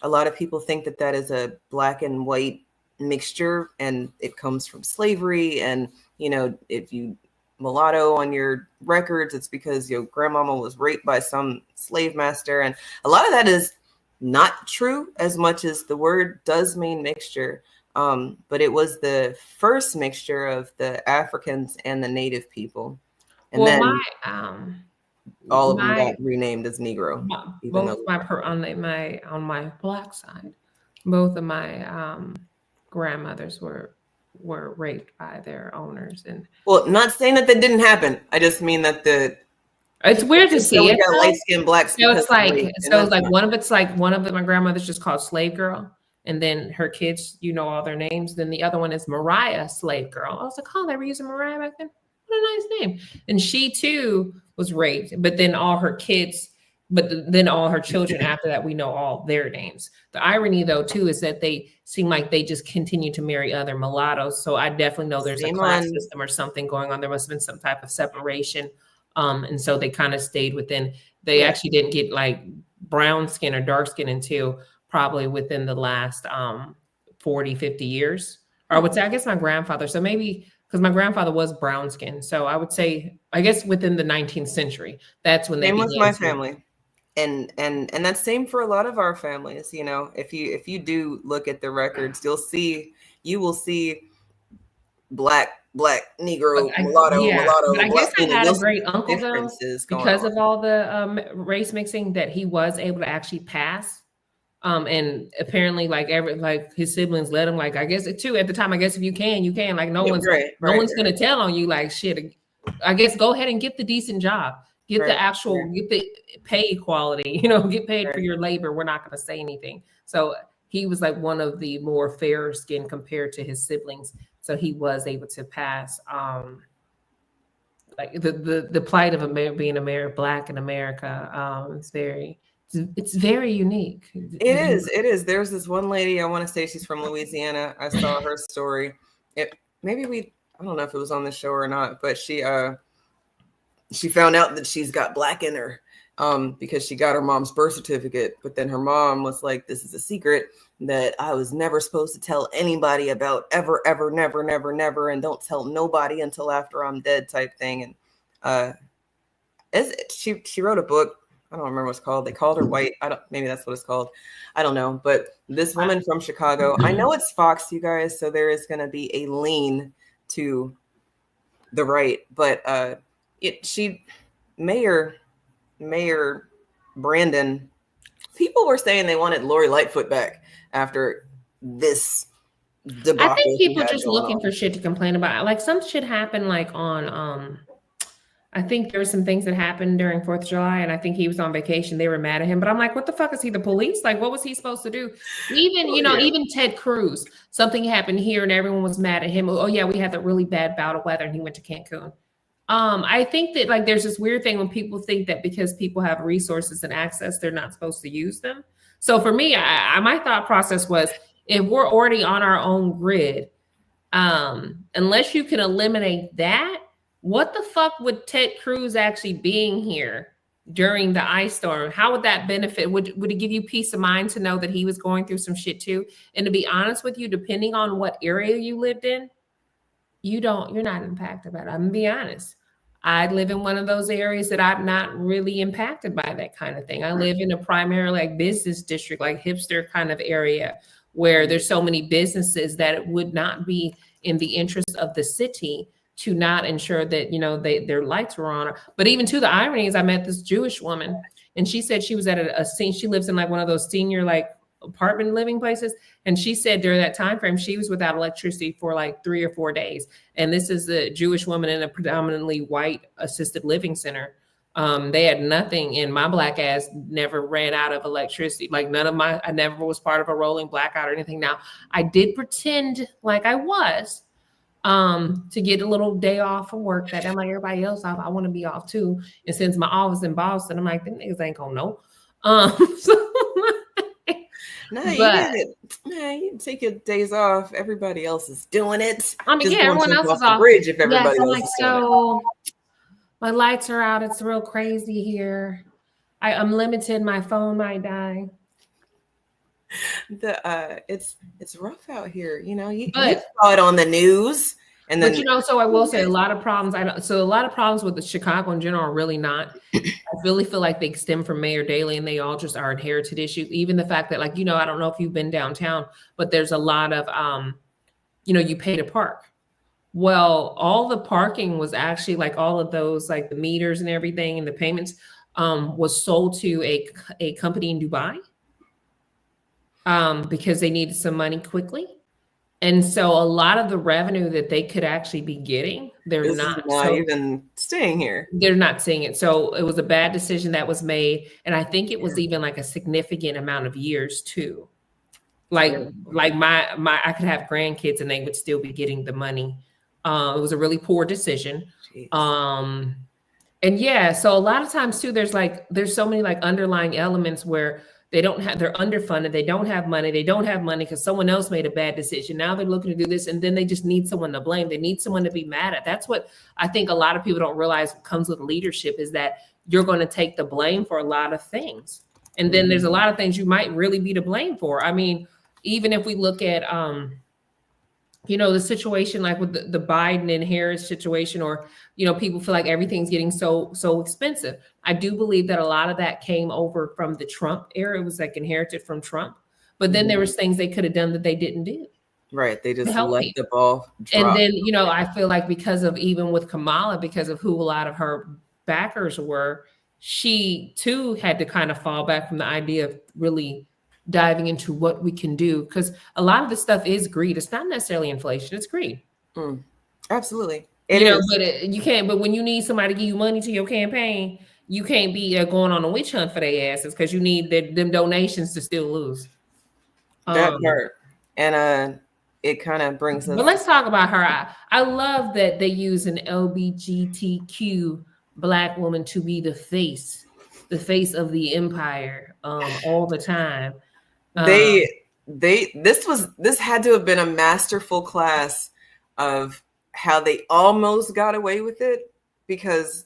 a lot of people think that is a black and white mixture, and it comes from slavery. And if you mulatto on your records, it's because your grandmama was raped by some slave master, and a lot of that is not true, as much as the word does mean mixture. But it was the first mixture of the Africans and the native people, and then all of them got renamed as Negro. Both on my black side, both of my grandmothers were raped by their owners. And well, not saying that didn't happen. I just mean that it's weird to see it. Light skinned blacks. So it's like one of my grandmothers just called Slave Girl, and then her kids, all their names. Then the other one is Mariah Slave Girl. I was like, oh, they were using Mariah back then. What a nice name. And she too was raped, but then all her kids, then all her children after that, we know all their names. The irony though too is that they seem like they just continue to marry other mulattoes. So I definitely know there's a class system or something going on. There must have been some type of separation. And so they kind of stayed within, they actually didn't get like brown skin or dark skin until probably within the last 40, 50 years. Or I would say, I guess my grandfather. So maybe because my grandfather was brown skin. So I would say, I guess within the 19th century, that's when they began. Same with my family. And that's same for a lot of our families. If you do look at the records, you will see black, Negro, mulatto. But I guess I had a great uncle though, because of all the race mixing, that he was able to actually pass. And apparently, like his siblings let him. Like I guess too at the time. I guess if you can. Like no one's gonna tell on you. Like shit. I guess go ahead and get the decent job. Get the pay equality. Get paid for your labor. We're not gonna say anything. So he was like one of the more fair skinned compared to his siblings. So he was able to pass. Like the plight of being Black in America. It's very unique. It is. There's this one lady, I want to say she's from Louisiana. I saw her story. I don't know if it was on the show or not, but she found out that she's got black in her because she got her mom's birth certificate. But then her mom was like, this is a secret that I was never supposed to tell anybody about ever, never. And don't tell nobody until after I'm dead type thing. And she wrote a book. I don't remember what it's called. They called her white. Maybe that's what it's called. I don't know. But this woman from Chicago, I know it's Fox, you guys. So there is going to be a lean to the right. But Mayor Brandon, people were saying they wanted Lori Lightfoot back after this debacle. I think people just looking for shit to complain about. Like some shit happened like on I think there were some things that happened during 4th of July, and I think he was on vacation. They were mad at him, but I'm like, what the fuck is he, the police? Like, what was he supposed to do? Even, even Ted Cruz, something happened here and everyone was mad at him. Oh yeah, we had that really bad bout of weather and he went to Cancun. I think that like, there's this weird thing when people think that because people have resources and access, they're not supposed to use them. So for me, my thought process was, if we're already on our own grid, unless you can eliminate that, what the fuck would Ted Cruz actually being here during the ice storm? How would that benefit? Would it give you peace of mind to know that he was going through some shit too? And to be honest with you, depending on what area you lived in, you're not impacted by it. I'm gonna be honest. I live in one of those areas that I'm not really impacted by that kind of thing. I live in a primarily like business district, like hipster kind of area where there's so many businesses that it would not be in the interest of the city to not ensure that, their lights were on. But even to the irony is I met this Jewish woman and she said she was at a scene. She lives in like one of those senior like apartment living places. And she said during that time frame, she was without electricity for like 3 or 4 days. And this is a Jewish woman in a predominantly white assisted living center. They had nothing, and my black ass never ran out of electricity. Like I never was part of a rolling blackout or anything. Now, I did pretend like I was, to get a little day off of work that I'm like everybody else off. I want to be off too. And since my office in Boston, I'm like, them niggas ain't gonna know. So, you take your days off. Everybody else is doing it. I mean, yeah, everyone else is off. Bridge if everybody else like, is doing it. My lights are out. It's real crazy here. I'm limited. My phone might die. It's rough out here. You know, you saw it on the news. And then, but you know, so I will say a lot of problems. A lot of problems with the Chicago in general are really not. I really feel like they stem from Mayor Daley, and they all just are inherited issues. Even the fact that, like, you know, I don't know if you've been downtown, but there's a lot of, you pay to park. Well, all the parking was actually like all of those, like the meters and everything, and the payments was sold to a company in Dubai because they needed some money quickly. And so a lot of the revenue that they could actually be getting, they're not even staying here. They're not seeing it. So it was a bad decision that was made. And I think it was even like a significant amount of years too. Like my I could have grandkids and they would still be getting the money. It was a really poor decision. And yeah, so a lot of times too, there's so many like underlying elements where they're underfunded. They don't have money because someone else made a bad decision. Now they're looking to do this, and then they just need someone to blame. They need someone to be mad at. That's what I think a lot of people don't realize comes with leadership, is that you're going to take the blame for a lot of things. And then there's a lot of things you might really be to blame for. I mean, even if we look at, the situation like with the Biden and Harris situation, or, people feel like everything's getting so expensive. I do believe that a lot of that came over from the Trump era. It was like inherited from Trump. But then there was things they could have done that they didn't do. Right. They just let the ball drop. And then, I feel like because of, even with Kamala, because of who a lot of her backers were, she too had to kind of fall back from the idea of really diving into what we can do, because a lot of this stuff is greed. It's not necessarily inflation, it's greed. Absolutely. You can't, but when you need somebody to give you money to your campaign, you can't be going on a witch hunt for their asses, because you need them donations to still lose. That part. And it kind of brings us. But let's talk about her. I love that they use an LGBTQ Black woman to be the face of the empire all the time. This had to have been a masterful class of how they almost got away with it, because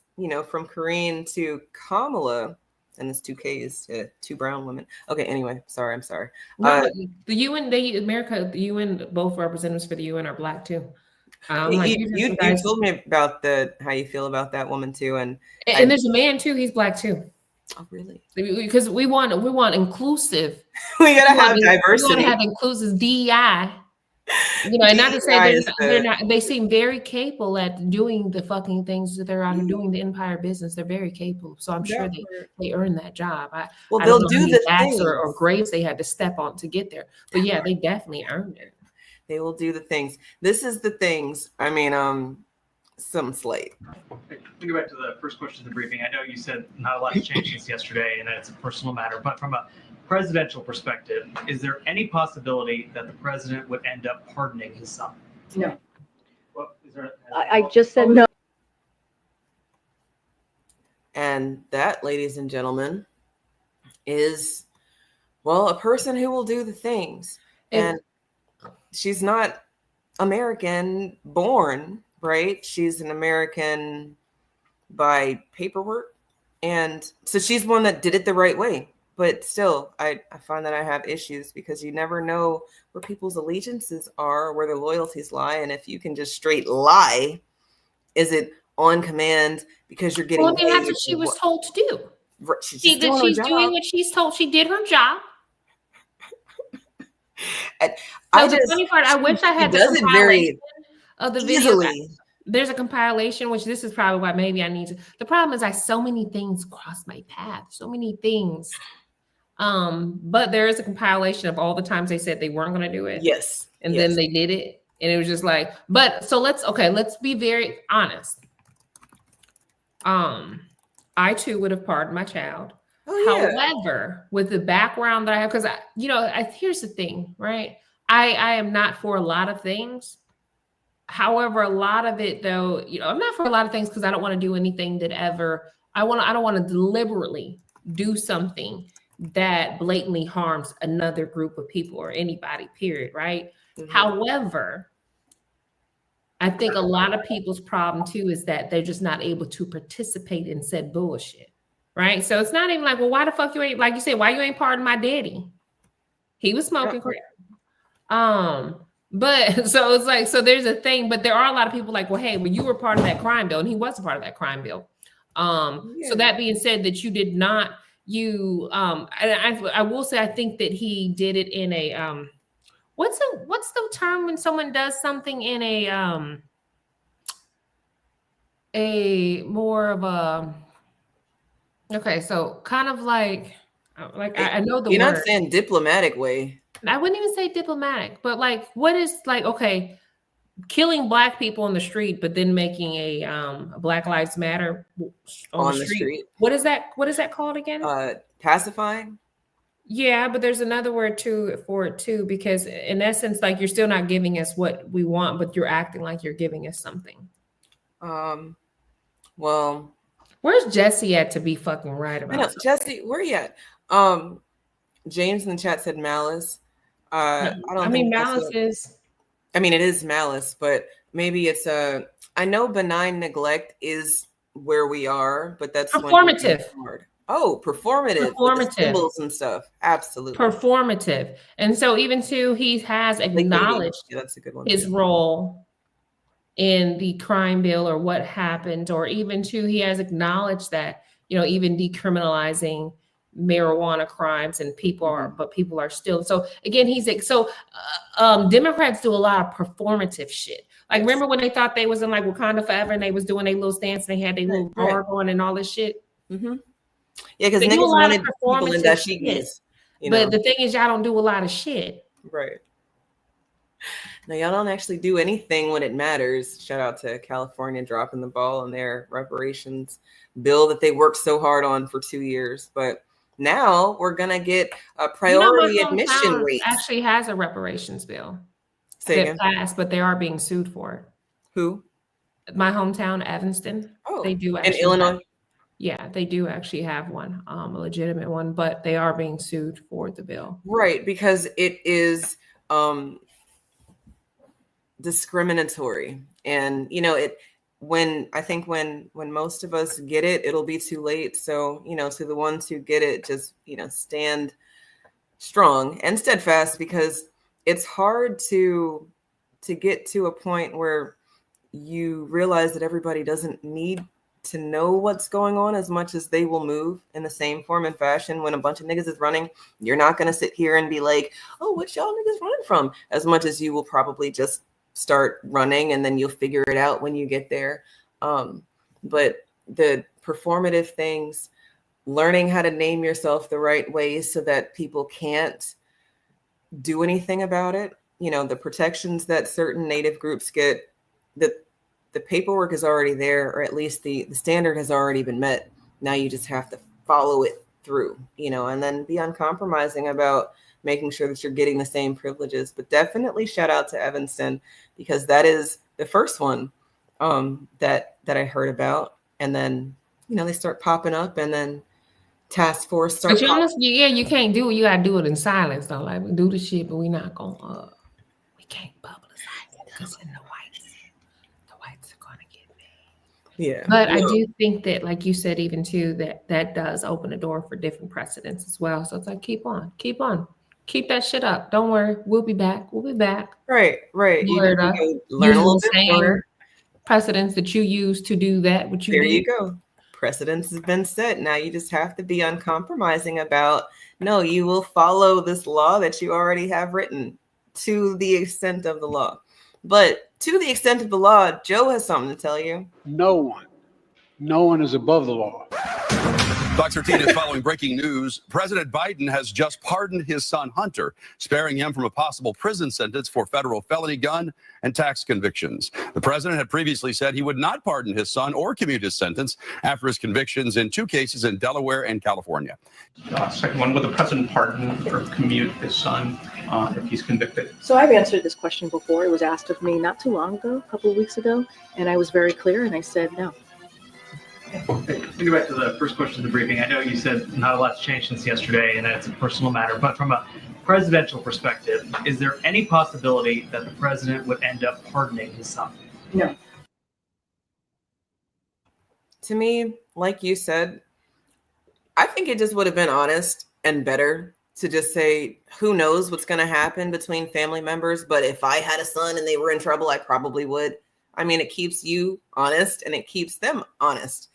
from Karine to Kamala, and it's 2 Ks to 2 brown women. Okay, anyway, I'm sorry. No, the UN, the UN, both representatives for the UN are Black too. You told me about how you feel about that woman too, and there's a man too. He's Black too. Oh, really? Because we want inclusive. We gotta have diversity. We want to have inclusive DEI. And not to say they're not. They seem very capable at doing the fucking things that they're out doing the empire business. They're very capable. So I'm sure they earned that job. They'll do the things or graves they had to step on to get there. But yeah, they definitely earned it. They will do the things. This is the things. I mean, some slate. To go back to the first question of the briefing, I know you said not a lot has changed since yesterday, and it's a personal matter, but from a presidential perspective, is there any possibility that the president would end up pardoning his son? No. Well, I just said no. And that, ladies and gentlemen, is, a person who will do the things. And she's not American born, right? She's an American by paperwork. And so she's one that did it the right way. But still, I find that I have issues, because you never know where people's allegiances are, where their loyalties lie. And if you can just straight lie, is it on command because you're getting paid? That's what she was told to do. She's doing what she's told. She did her job. The funny part, I wish I had the compilation of the video. There's a compilation, which this is probably why maybe I need to. The problem is so many things cross my path. So many things. But there is a compilation of all the times they said they weren't going to do it. Yes. And then they did it. And it was just like, let's be very honest. I I too would have pardoned my child. Oh, yeah. However, with the background that I have, because here's the thing, right? I am not for a lot of things. However, a lot of it, though, I'm not for a lot of things because I don't want to do anything that I don't want to deliberately do something that blatantly harms another group of people or anybody, period, right? Mm-hmm. However, I think a lot of people's problem too is that they're just not able to participate in said bullshit, right? So it's not even like, well, why the fuck you ain't, like you said, why you ain't pardon my daddy? He was smoking crack. But so it's like, so there's a thing, but there are a lot of people like, well, hey, well, you were part of that crime bill, and he was a part of that crime bill. So that being said, that you did not, I will say, I think that he did it in a, what's the term when someone does something in a more of a, okay, so kind of like I know the You're word. Not saying diplomatic way. I wouldn't even say diplomatic, but like, what is like, okay, killing Black people on the street, but then making a Black Lives Matter on the street. What is that called again? Pacifying. Yeah, but there's another word for it too, because in essence, like, you're still not giving us what we want, but you're acting like you're giving us something. Well, where's Jesse at to be fucking right about it? Jesse, where you at? James in the chat said malice. I mean, it is malice, but maybe it's I know benign neglect is where we are, but that's performative. Performative symbols and stuff. Absolutely performative. And so even too, he has acknowledged that's a good one. His role in the crime bill or what happened, or even too, he has acknowledged that, even decriminalizing marijuana crimes and people are still. So again, Democrats do a lot of performative shit. Like, remember when they thought they was in like Wakanda Forever and they was doing their little stance and they had their little bar going and all this shit? Mm-hmm. Yeah, because niggas wanted people in dashikis. But the thing is, y'all don't do a lot of shit. Right. No, y'all don't actually do anything when it matters. Shout out to California dropping the ball on their reparations bill that they worked so hard on for 2 years. But now we're gonna get a priority admission rate. Actually has a reparations bill. That passed, but they are being sued for it. Who? My hometown, Evanston. Oh, they do in Illinois. Yeah, they do actually have one, a legitimate one, but they are being sued for the bill. Right, because it is discriminatory, and when most of us get it, it'll be too late. So, to the ones who get it, just, stand strong and steadfast, because it's hard to get to a point where you realize that everybody doesn't need to know what's going on as much as they will move in the same form and fashion. When a bunch of niggas is running, you're not going to sit here and be like, oh, what y'all niggas running from? As much as you will probably just start running and then you'll figure it out when you get there. But the performative things, learning how to name yourself the right way so that people can't do anything about it. The protections that certain Native groups get, the paperwork is already there, or at least the standard has already been met. Now you just have to follow it through, and then be uncompromising about making sure that you're getting the same privileges. But definitely shout out to Evanston, because that is the first one that I heard about. And then, they start popping up, and then task force starts. But you can't do it. You gotta do it in silence, though. Like, we do the shit, but we not gonna we can't publicize it, because then the whites are gonna get mad. Yeah. But I do think that, like you said, even too, that does open a door for different precedents as well. So it's like, keep keep that shit up. Don't worry, we'll be back. Right. You learn a little bit more precedents that you use to do that. You go. Precedence has been set. Now you just have to be uncompromising about, no, you will follow this law that you already have written to the extent of the law. But to the extent of the law, Joe has something to tell you. No one is above the law. Fox 13 is following breaking news. President Biden has just pardoned his son Hunter, sparing him from a possible prison sentence for federal felony gun and tax convictions. The president had previously said he would not pardon his son or commute his sentence after his convictions in 2 cases in Delaware and California. Second one, would the president pardon or commute his son if he's convicted? So I've answered this question before. It was asked of me not too long ago, a couple of weeks ago, and I was very clear and I said no. To get back to the first question of the briefing, I know you said not a lot's changed since yesterday and that it's a personal matter, but from a presidential perspective, is there any possibility that the president would end up pardoning his son? No. To me, like you said, I think it just would have been honest and better to just say, who knows what's going to happen between family members, but if I had a son and they were in trouble, I probably would. I mean, it keeps you honest and it keeps them honest.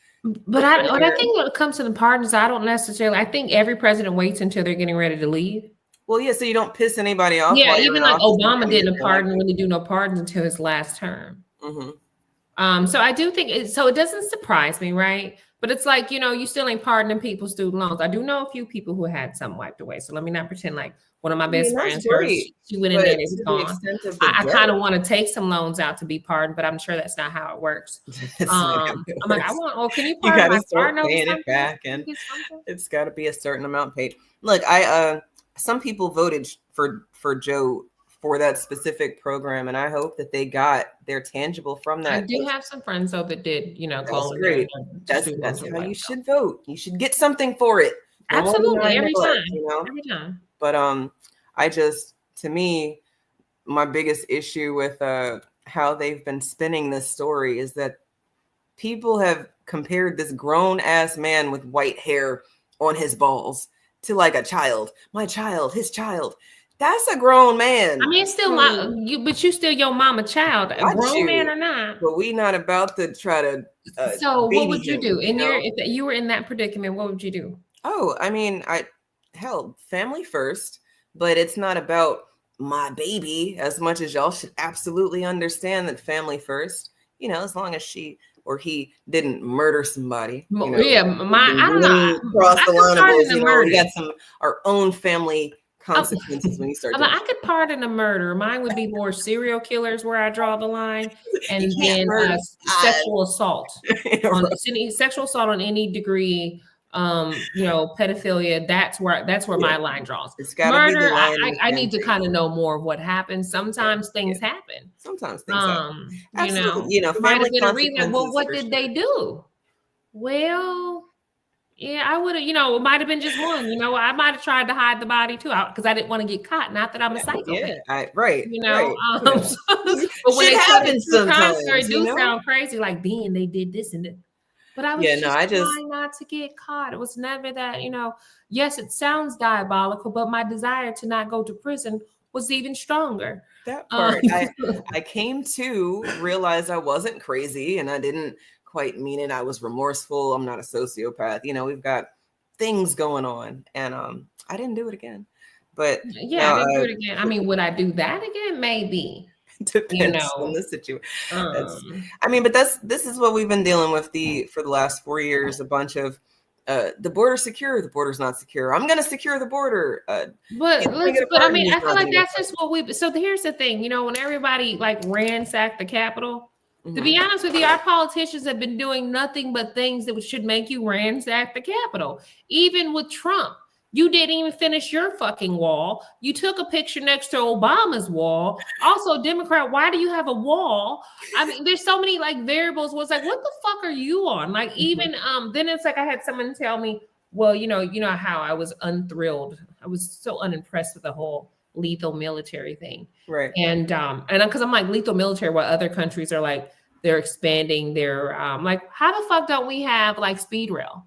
But I think when it comes to the pardons, I think every president waits until they're getting ready to leave. Well, yeah, so you don't piss anybody off. Yeah, even like Obama didn't really do no pardons until his last term. Mm-hmm. So I do think it doesn't surprise me, right? But it's like, you still ain't pardoning people's student loans. I do know a few people who had some wiped away. So let me not pretend like one of my best friends, she went in there and it was gone. I kind of want to take some loans out to be pardoned, but I'm sure that's not how it works. I'm like, can you pardon my start paying it back, and it's got to be a certain amount paid. Look, some people voted for Joe for that specific program, and I hope that they got their tangible from that. I do have some friends though that did, that's great. That's how you should vote. You should get something for it. Absolutely, every time. But to me, my biggest issue with how they've been spinning this story is that people have compared this grown ass man with white hair on his balls to like a child. My child, his child. That's a grown man. I mean, it's still but you still your mama child, a grown man or not. But we not about to try to. So what would you do if you were in that predicament? What would you do? Oh, I mean, family first, but it's not about my baby as much as y'all should absolutely understand that family first. As long as she or he didn't murder somebody. I don't know. Cross the line. We got our own family consequences when you start. I could pardon a murder. Mine would be more serial killers where I draw the line, and then sexual assault. Sexual assault on any degree, pedophilia. That's where my line draws. It's got murder. I need to kind of know more of what happens. Sometimes things happen. Sometimes things happen. Might have been a reason. Well, what did they do? Well. Yeah, I would have, it might have been just one, I might have tried to hide the body too, because I didn't want to get caught. Not that I'm a psychopath. Right. But when it happens sometimes, it do sound crazy, like, they did this and that. But I was trying not to get caught. It was never that, yes, it sounds diabolical, but my desire to not go to prison was even stronger. That part, I came to realize I wasn't crazy and I didn't quite mean it. I was remorseful. I'm not a sociopath. We've got things going on, and I didn't do it again. But I didn't do it again. I mean, would I do that again? Maybe. Depends on the situation. But this is what we've been dealing with for the last 4 years. A bunch of the border's secure. The border's not secure. I'm going to secure the border. I feel like that's just what so here's the thing. When everybody ransacked the Capitol. To be honest with you, our politicians have been doing nothing but things that should make you ransack the Capitol. Even with Trump, you didn't even finish your fucking wall. You took a picture next to Obama's wall. Also, Democrat, why do you have a wall? I mean, there's so many variables. What the fuck are you on? Even then it's I had someone tell me, well, you know how I was unthrilled. I was so unimpressed with the whole lethal military thing, right? And because I'm lethal military, while other countries are they're expanding their how the fuck don't we have speed rail?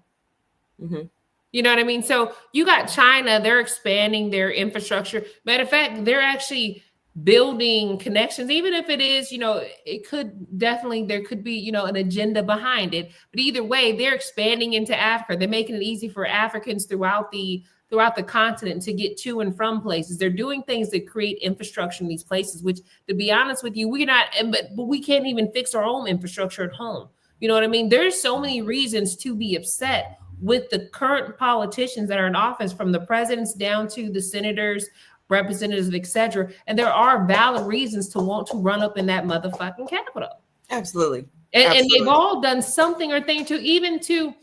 You know what I mean? So you got China, they're expanding their infrastructure. Matter of fact, they're actually building connections, even if it is, it could definitely, there could be, an agenda behind it. But either way, they're expanding into Africa. They're making it easy for Africans throughout the continent to get to and from places. They're doing things that create infrastructure in these places, which, to be honest with you, but we can't even fix our own infrastructure at home. You know what I mean? There's so many reasons to be upset with the current politicians that are in office, from the presidents down to the senators, representatives, etc. And there are valid reasons to want to run up in that motherfucking Capitol. Absolutely. And they've all done something or thing to, even to,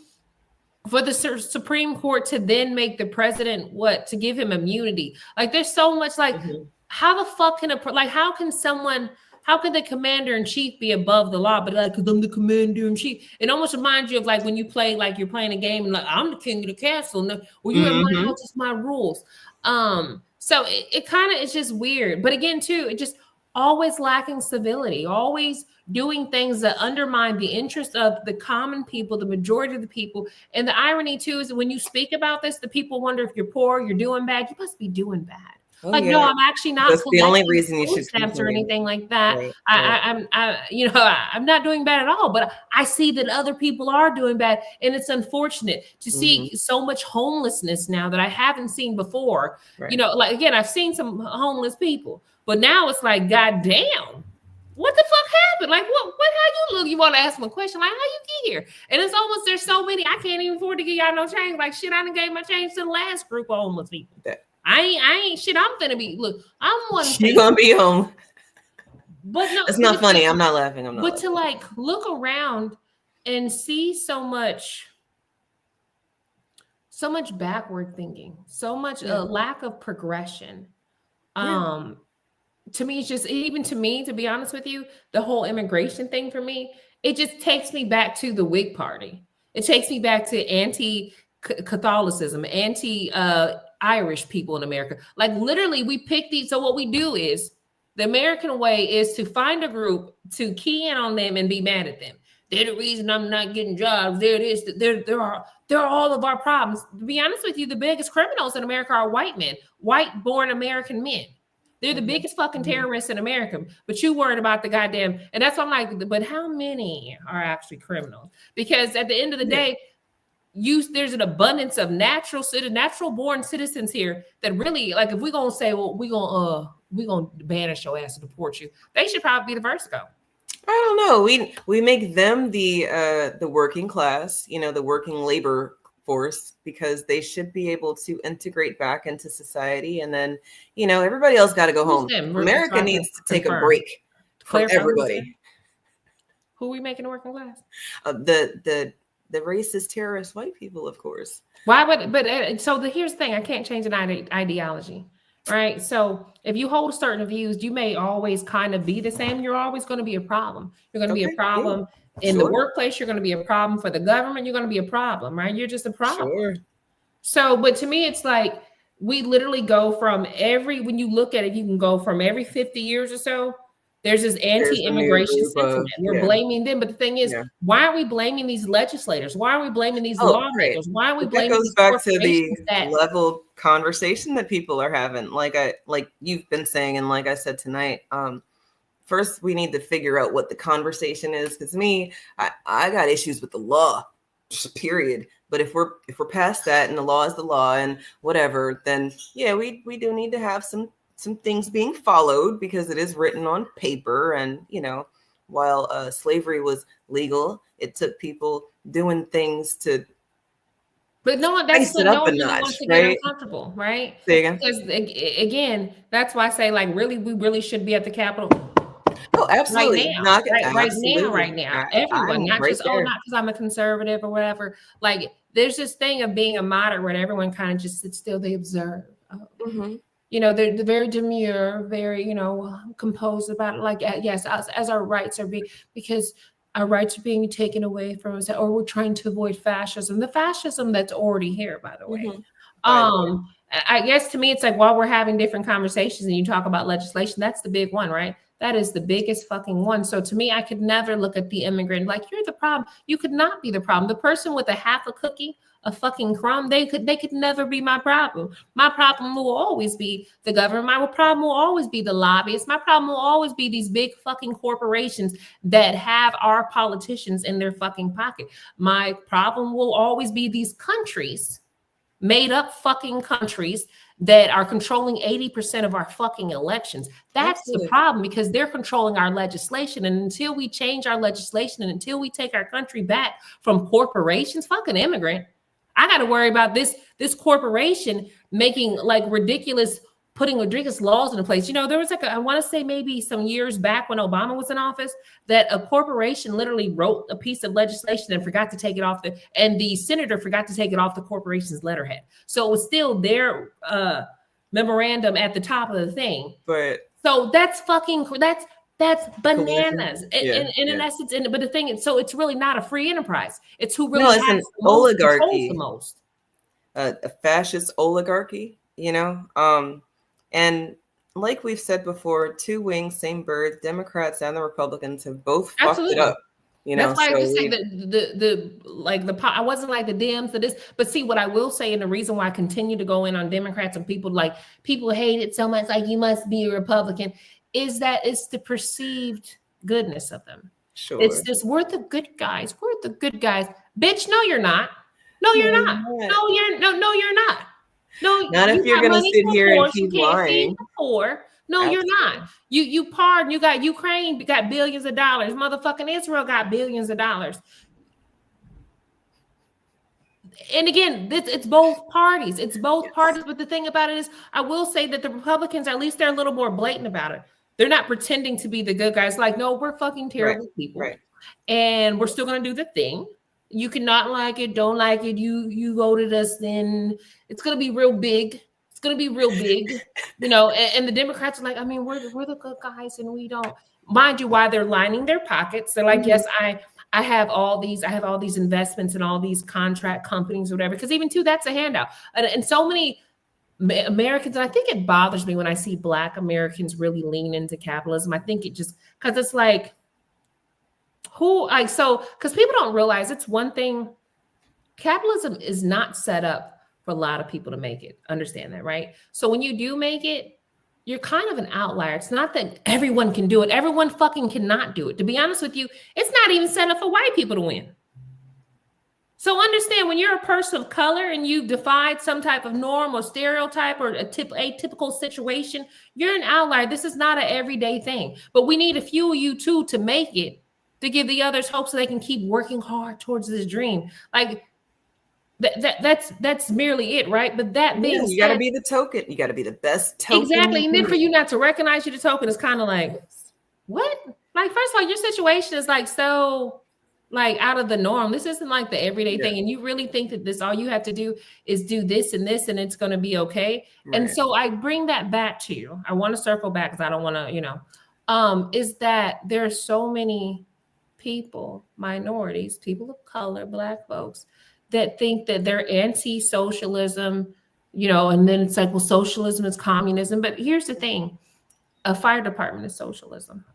for the Supreme Court to then make the president to give him immunity. Like, there's so much, like, how the fuck can how can the commander in chief be above the law? But like, because I'm the commander in chief, it almost reminds you of like when you play, like you're playing a game and like, I'm the king of the castle. No, well, you have my just my rules. So it kind of, it's just weird. But again, too, it just always lacking civility, always doing things that undermine the interest of the common people, the majority of the people. And the irony, too, is that when you speak about this, the people wonder if you're poor, you're doing bad. You must be doing bad. Oh, like, yeah. no, I'm actually not. That's the only reason you should stamps or anything like that. Right, I'm not doing bad at all. But I see that other people are doing bad, and it's unfortunate to see so much homelessness now that I haven't seen before. Right. You know, like, again, I've seen some homeless people, but now it's like, goddamn, what the fuck happened? Like, what? How you look? You want to ask them a question? Like, how you get here? And it's almost, there's so many, I can't even afford to give y'all no change. Like, shit, I done gave my change to the last group of homeless people. I ain't shit. I'm finna be, look, I'm one. You gonna be home. But no, it's not funny. I'm not laughing. But to like look around and see so much backward thinking, so much lack of progression. To me, it's just, even to me, to be honest with you, the whole immigration thing for me, it just takes me back to the Whig Party. It takes me back to anti-Catholicism, Irish people in America. Like, literally, we pick these. So what we do is, the American way is to find a group, to key in on them and be mad at them. They're the reason I'm not getting jobs. They're all of our problems. To be honest with you, the biggest criminals in America are white men, white-born American men. They're the biggest fucking terrorists in America. But you worried about the goddamn, and that's why I'm like, but how many are actually criminals? Because at the end of the day, there's an abundance of natural born citizens here that really, like, if we're gonna say, well, we're gonna banish your ass and deport you, they should probably be the first to go. I don't know. We make them the working class, the working labor force, because they should be able to integrate back into society, and then everybody else got to go home. America needs to take a break from everybody. Who are we making the working class? The racist, terrorist white people, of course. Why would? But here's the thing: I can't change an ideology, right? So if you hold certain views, you may always kind of be the same. You're always going to be a problem. You're going to be a problem in the workplace. You're going to be a problem for the government. You're going to be a problem, right? You're just a problem. Sure. So, but to me, it's like we literally go from when you look at it, you can go from every 50 years or so. There's this anti-immigration sentiment. We're blaming them. But the thing is, why are we blaming these legislators? Why are we blaming these lawmakers? Why are we blaming these corporations? That goes back to the level conversation that people are having. Like you've been saying, and like I said tonight, first we need to figure out what the conversation is. Because I got issues with the law, period. But if we're past that and the law is the law and whatever, then we do need to have some things being followed, because it is written on paper. And while slavery was legal, it took people doing things to, but no, that's it up a notch, right? Uncomfortable, right? Say again? Because again, that's why I say, like, really, we really should be at the Capitol. Oh, absolutely. Right now. Everyone, not just not because I'm a conservative or whatever. Like, there's this thing of being a moderate where everyone kind of just sits still, they observe. They're very demure, very, composed about it. Like, yes, as our rights are because our rights are being taken away from us, or we're trying to avoid fascism. The fascism that's already here, by the way. I guess to me, it's like, while we're having different conversations and you talk about legislation, that's the big one, right? That is the biggest fucking one. So to me, I could never look at the immigrant like, you're the problem. You could not be the problem. The person with a half a cookie, a fucking crumb, they could never be my problem. My problem will always be the government. My problem will always be the lobbyists. My problem will always be these big fucking corporations that have our politicians in their fucking pocket. My problem will always be these countries, made up fucking countries, that are controlling 80% of our fucking elections. That's the problem, because they're controlling our legislation. And until we change our legislation and until we take our country back from corporations, fucking immigrant, I got to worry about this corporation making like putting ridiculous laws into place. You know, there was like I want to say maybe some years back when Obama was in office that a corporation literally wrote a piece of legislation and forgot to take it off and the senator forgot to take it off the corporation's letterhead. So it was still their memorandum at the top of the thing. But so that's bananas. And in essence, but the thing is, so it's really not a free enterprise. It's who really it's an oligarchy, the most. A fascist oligarchy, you know? And like we've said before, two wings, same bird. Democrats and the Republicans have both fucked it up. You know, that's why I just say that I wasn't like the Dems to this, but see what I will say, and the reason why I continue to go in on Democrats and people hate it so much, like you must be a Republican, is that it's the perceived goodness of them. Sure, it's this we're the good guys, bitch. No, you're not. No, you're not. No, you're not. No, not if you're gonna sit here and keep lying. No, absolutely. You're not. You pardon. You got Ukraine got billions of dollars. Motherfucking Israel got billions of dollars. And again, it's both parties. It's both parties. But the thing about it is, I will say that the Republicans, at least they're a little more blatant about it. They're not pretending to be the good guys. Like, no, we're fucking terrible people, and we're still gonna do the thing. You cannot like it, don't like it. You voted us, then it's gonna be real big. It's gonna be real big, you know. And the Democrats are like, I mean, we're the good guys, and we don't mind you. Why they're lining their pockets? They're like, yes, I have all these investments in all these contract companies, or whatever. Because even too, that's a handout. And so many Americans, and I think it bothers me when I see Black Americans really lean into capitalism. I think it just because it's like. Because people don't realize it's one thing, capitalism is not set up for a lot of people to make it. Understand that, right? So when you do make it, you're kind of an outlier. It's not that everyone can do it. Everyone fucking cannot do it. To be honest with you, it's not even set up for white people to win. So understand, when you're a person of color and you've defied some type of norm or stereotype or atypical situation, you're an outlier. This is not an everyday thing. But we need a few of you too to make it, to give the others hope so they can keep working hard towards this dream. Like that's merely it, right? But that being said, you got to be the token. You got to be the best token. Exactly. And then for you not to recognize you the token is kind of like, what? Like, first of all, your situation is like so like out of the norm. This isn't like the everyday thing. And you really think that this all you have to do is do this and it's going to be okay. Right. And so I bring that back to you. I want to circle back because I don't want to, is that there are so many people, minorities, people of color, Black folks that think that they're anti-socialism, and then it's like, well, socialism is communism. But here's the thing, a fire department is socialism.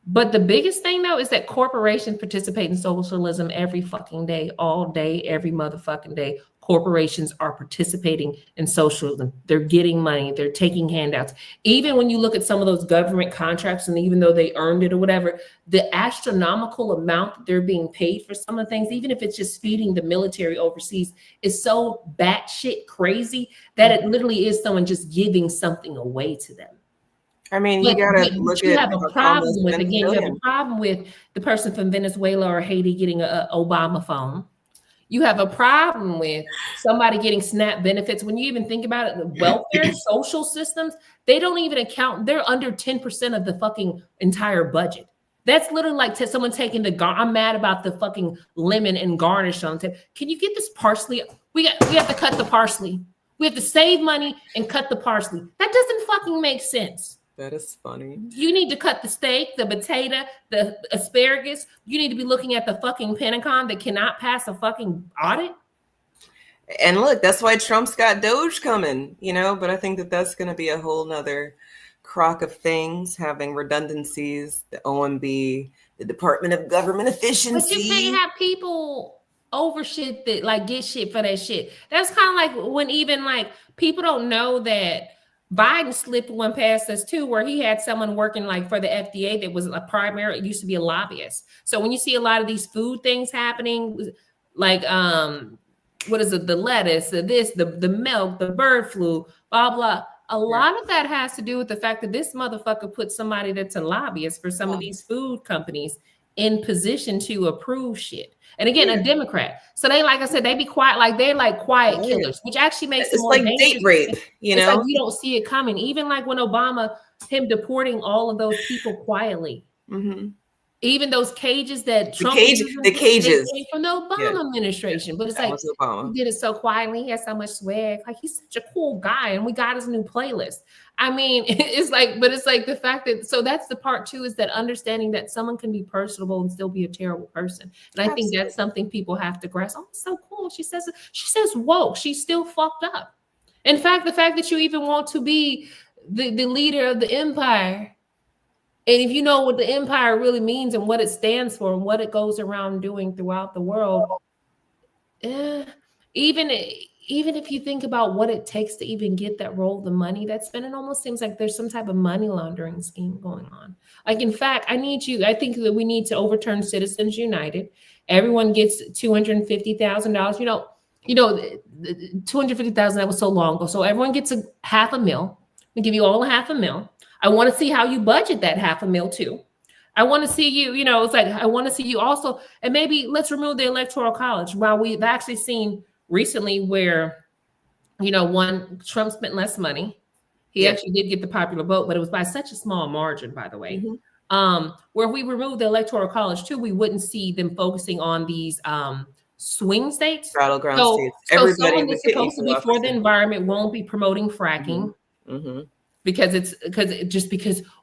But the biggest thing though is that corporations participate in socialism every fucking day, all day, every motherfucking day. Corporations are participating in socialism. They're getting money. They're taking handouts. Even when you look at some of those government contracts, and even though they earned it or whatever, the astronomical amount that they're being paid for some of the things, even if it's just feeding the military overseas, is so batshit crazy that it literally is someone just giving something away to them. I mean, you gotta look at. You have a problem with you have a problem with the person from Venezuela or Haiti getting an Obama phone. You have a problem with somebody getting SNAP benefits. When you even think about it, the welfare social systems, they don't even account. They're under 10% of the fucking entire budget. That's literally like someone taking I'm mad about the fucking lemon and garnish on it. Can you get this parsley? We have to cut the parsley. We have to save money and cut the parsley. That doesn't fucking make sense. That is funny. You need to cut the steak, the potato, the asparagus. You need to be looking at the fucking Pentagon that cannot pass a fucking audit. And look, that's why Trump's got Doge coming, but I think that's going to be a whole nother crock of things, having redundancies, the OMB, the Department of Government Efficiency. But you can't have people over shit that like get shit for that shit. That's kind of like when even like people don't know that Biden slipped one past us too, where he had someone working like for the FDA that was it used to be a lobbyist. So when you see a lot of these food things happening, like what is it, the lettuce, the milk, the bird flu, blah blah. A lot of that has to do with the fact that this motherfucker put somebody that's a lobbyist for some of these food companies in position to approve shit. And again, a Democrat. So they, like I said, they be quiet, like they're like quiet killers, which actually makes it It's more like dangerous. date rape, you It's know? like you don't see it coming. Even like when Obama, him deporting all of those people quietly. Mm-hmm. Even those cages that Trump the cages they came from the Obama administration, but it's that like was Obama. he did it so quietly. He has so much swag. Like he's such a cool guy, and we got his new playlist. I mean, it's like, but it's like the fact that so that's the part too is that understanding that someone can be personable and still be a terrible person, and I think that's something people have to grasp. Oh, it's so cool. She says woke. She's still fucked up. In fact, the fact that you even want to be the leader of the empire. And if you know what the empire really means and what it stands for and what it goes around doing throughout the world, even if you think about what it takes to even get that role, the money that's spent, it almost seems like there's some type of money laundering scheme going on. Like, in fact, I think that we need to overturn Citizens United. Everyone gets $250,000. You know, $250,000, that was so long ago. So everyone gets $500,000. We give you all $500,000. I want to see how you budget that $500,000 too. I want to see you, it's like, I want to see you also, and maybe let's remove the Electoral College. While we've actually seen recently where, Trump spent less money. He actually did get the popular vote, but it was by such a small margin, by the way. Mm-hmm. Where we remove the Electoral College too, we wouldn't see them focusing on these swing states. Battleground states. So someone that's supposed to be for the environment won't be promoting fracking. Mm-hmm. Because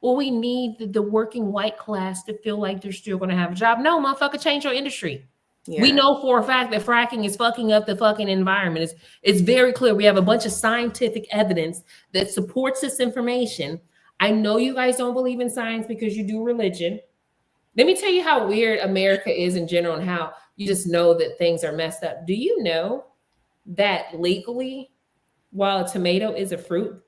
we need the working white class to feel like they're still going to have a job. No, motherfucker, change your industry. Yeah. We know for a fact that fracking is fucking up the fucking environment. It's very clear. We have a bunch of scientific evidence that supports this information. I know you guys don't believe in science because you do religion. Let me tell you how weird America is in general and how you just know that things are messed up. Do you know that legally, while a tomato is a fruit,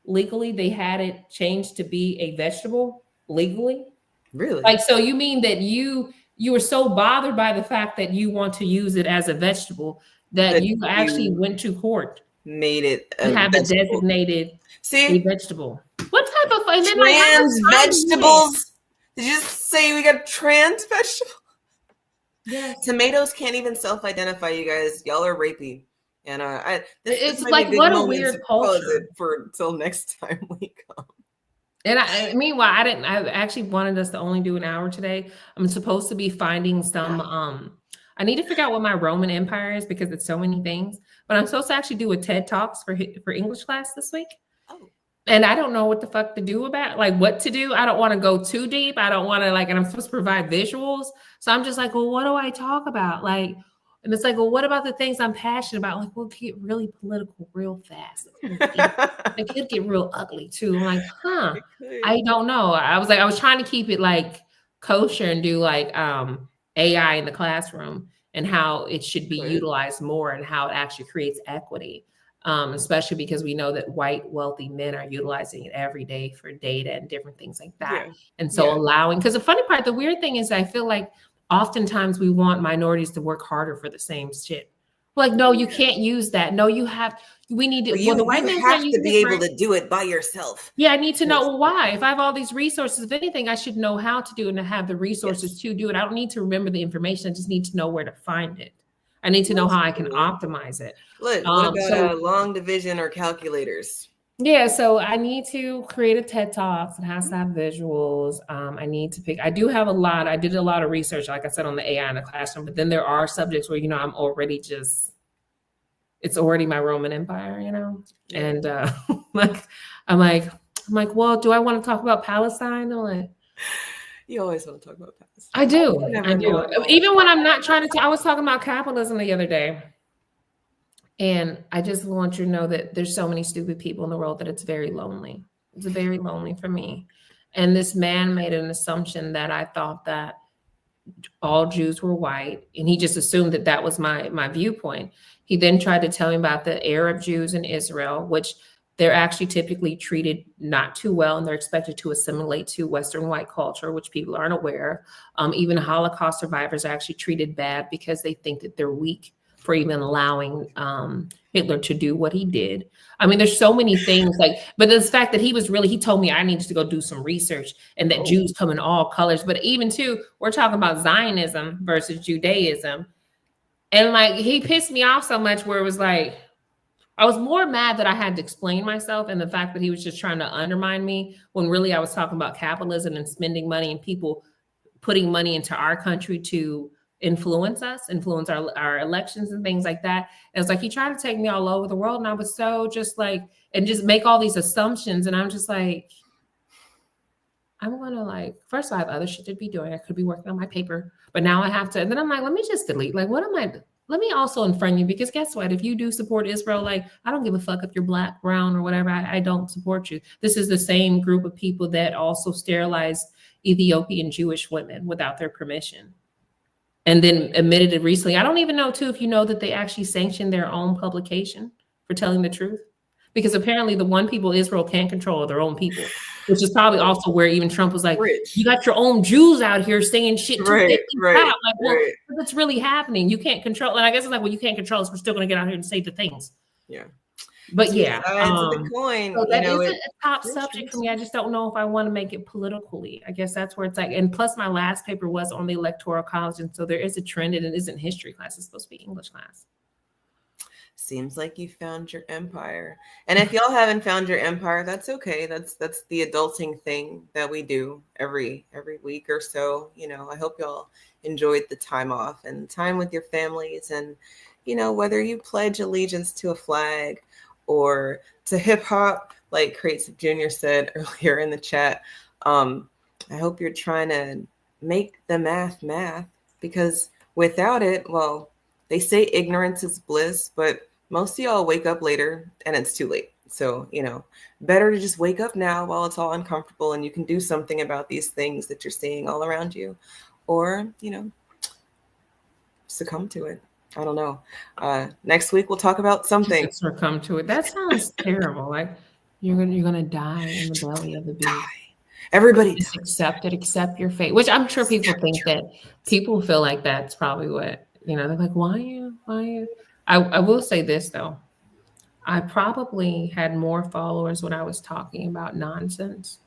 legally they had it changed to be a vegetable legally? Really? Like, so you mean that you were so bothered by the fact that you want to use it as a vegetable that you actually went to court, made it and have it designated a vegetable. What type of trans vegetables? Did you just say we got trans vegetables? Yeah. Tomatoes can't even self-identify, you guys. Y'all are rapey. And it's like, what a weird culture for till next time we come. And meanwhile, I actually wanted us to only do an hour today. I'm supposed to be finding some, I need to figure out what my Roman Empire is because it's so many things, but I'm supposed to actually do a TED Talks for English class this week. Oh. And I don't know what the fuck to do about, like what to do. I don't want to go too deep. I don't want to and I'm supposed to provide visuals. So I'm just like, well, what do I talk about? And it's like, well, what about the things I'm passionate about? Like, we'll get really political real fast. It could get real ugly too. I'm like, I don't know. I was trying to keep it like kosher and do like AI in the classroom and how it should be utilized more and how it actually creates equity. Especially because we know that white wealthy men are utilizing it every day for data and different things like that. Yeah. And so allowing, because the funny part, the weird thing is I feel like oftentimes we want minorities to work harder for the same shit. Like, no, you can't use that. No, we need to, the white man have to be able to do it by yourself. Yeah, I need to know why. If I have all these resources, if anything, I should know how to do it and have the resources to do it. I don't need to remember the information. I just need to know where to find it. I need to know how I can optimize it. Look, what about long division or calculators? Yeah, so I need to create a TED Talks. It has to have visuals. I need to pick. I did a lot of research, like I said, on the AI in the classroom. But then there are subjects where I'm already it's already my Roman Empire, And I'm like, well, do I want to talk about Palestine? I'm like, you always want to talk about Palestine. I do. Even when I'm not trying to. I was talking about capitalism the other day. And I just want you to know that there's so many stupid people in the world that it's very lonely. It's very lonely for me. And this man made an assumption that I thought that all Jews were white. And he just assumed that that was my viewpoint. He then tried to tell me about the Arab Jews in Israel, which they're actually typically treated not too well. And they're expected to assimilate to Western white culture, which people aren't aware of. Even Holocaust survivors are actually treated bad because they think that they're weak. for even allowing Hitler to do what he did. I mean, there's so many things like, but the fact that he told me I needed to go do some research and that Jews come in all colors. But even too, we're talking about Zionism versus Judaism. And like, he pissed me off so much where it was like, I was more mad that I had to explain myself and the fact that he was just trying to undermine me when really I was talking about capitalism and spending money and people putting money into our country to influence our elections and things like that. And it's like he tried to take me all over the world, and I was so just like, and just make all these assumptions, and I'm just like, I'm gonna like, first I have other shit to be doing. I could be working on my paper, but now I have to, and then I'm like, let me just delete. Like, let me also unfriend you, because guess what? If you do support Israel, like, I don't give a fuck if you're black, brown, or whatever. I don't support you. This is the same group of people that also sterilized Ethiopian Jewish women without their permission. And then admitted it recently. I don't even know, too, if you know that they actually sanctioned their own publication for telling the truth. Because apparently the one people Israel can't control are their own people, which is probably also where even Trump was like, you got your own Jews out here saying shit. Like, well, what's really happening? You can't control. And I guess it's like, well, you can't control us. We're still going to get out here and say the things. Yeah. But yeah, the coin, so that is a top subject for me. I just don't know if I want to make it politically. I guess that's where it's like, and plus my last paper was on the Electoral College. And so there is a trend, and it isn't history class. It's supposed to be English class. Seems like you found your empire. And if y'all haven't found your empire, that's okay. That's the adulting thing that we do every week or so. You know, I hope y'all enjoyed the time off and time with your families. And, you know, whether you pledge allegiance to a flag or to hip hop, like Crates Jr. said earlier in the chat, I hope you're trying to make the math, because without it, well, they say ignorance is bliss, but most of y'all wake up later and it's too late. So, you know, better to just wake up now while it's all uncomfortable and you can do something about these things that you're seeing all around you, or, you know, succumb to it. I don't know. Next week we'll talk about something. Succumb to it. That sounds terrible. Like you're gonna die in the belly of the beast. Everybody just accept it. Accept your fate. Which I'm sure people think that people feel like that's probably what, you know. They're like, why you? I will say this though. I probably had more followers when I was talking about nonsense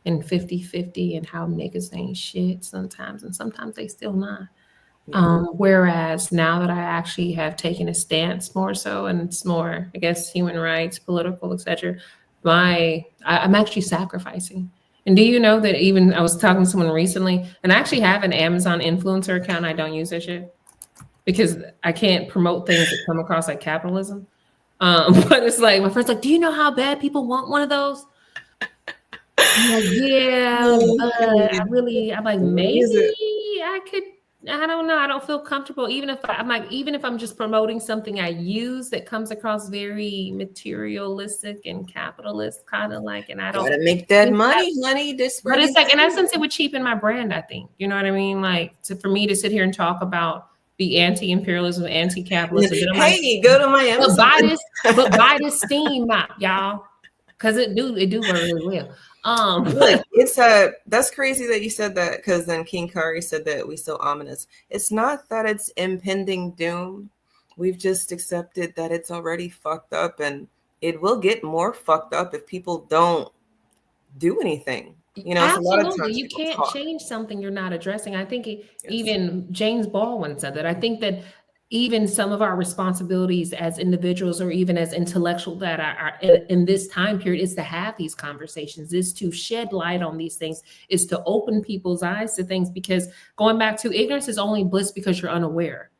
and 50-50 and how niggas ain't shit sometimes, and sometimes they still not. Whereas now that I actually have taken a stance more so, and it's more, I guess, human rights, political, etc., I'm actually sacrificing. And do you know that even I was talking to someone recently, and I actually have an Amazon influencer account. I don't use that shit because I can't promote things that come across like capitalism. But it's like my friend's like, do you know how bad people want one of those? I'm like, yeah, but I'm like, maybe I could. I don't know. I don't feel comfortable. Even if I'm just promoting something I use that comes across very materialistic and capitalist, kind of like, and I don't gotta make that money, honey. But it's like, in essence, it would cheapen my brand, I think. You know what I mean? Like, for me to sit here and talk about the anti-imperialism, anti-capitalism. Hey, go to my Amazon. But buy this Steam mop, y'all, because it do work really well. Look, that's crazy that you said that, because then King Kari said that we so ominous. It's not that it's impending doom. We've just accepted that it's already fucked up, and it will get more fucked up if people don't do anything. You know, absolutely. A lot of times you can't change something you're not addressing. I think even James Baldwin said that. I think that even some of our responsibilities as individuals or even as intellectuals that are in this time period is to have these conversations, is to shed light on these things, is to open people's eyes to things, because going back to ignorance is only bliss because you're unaware.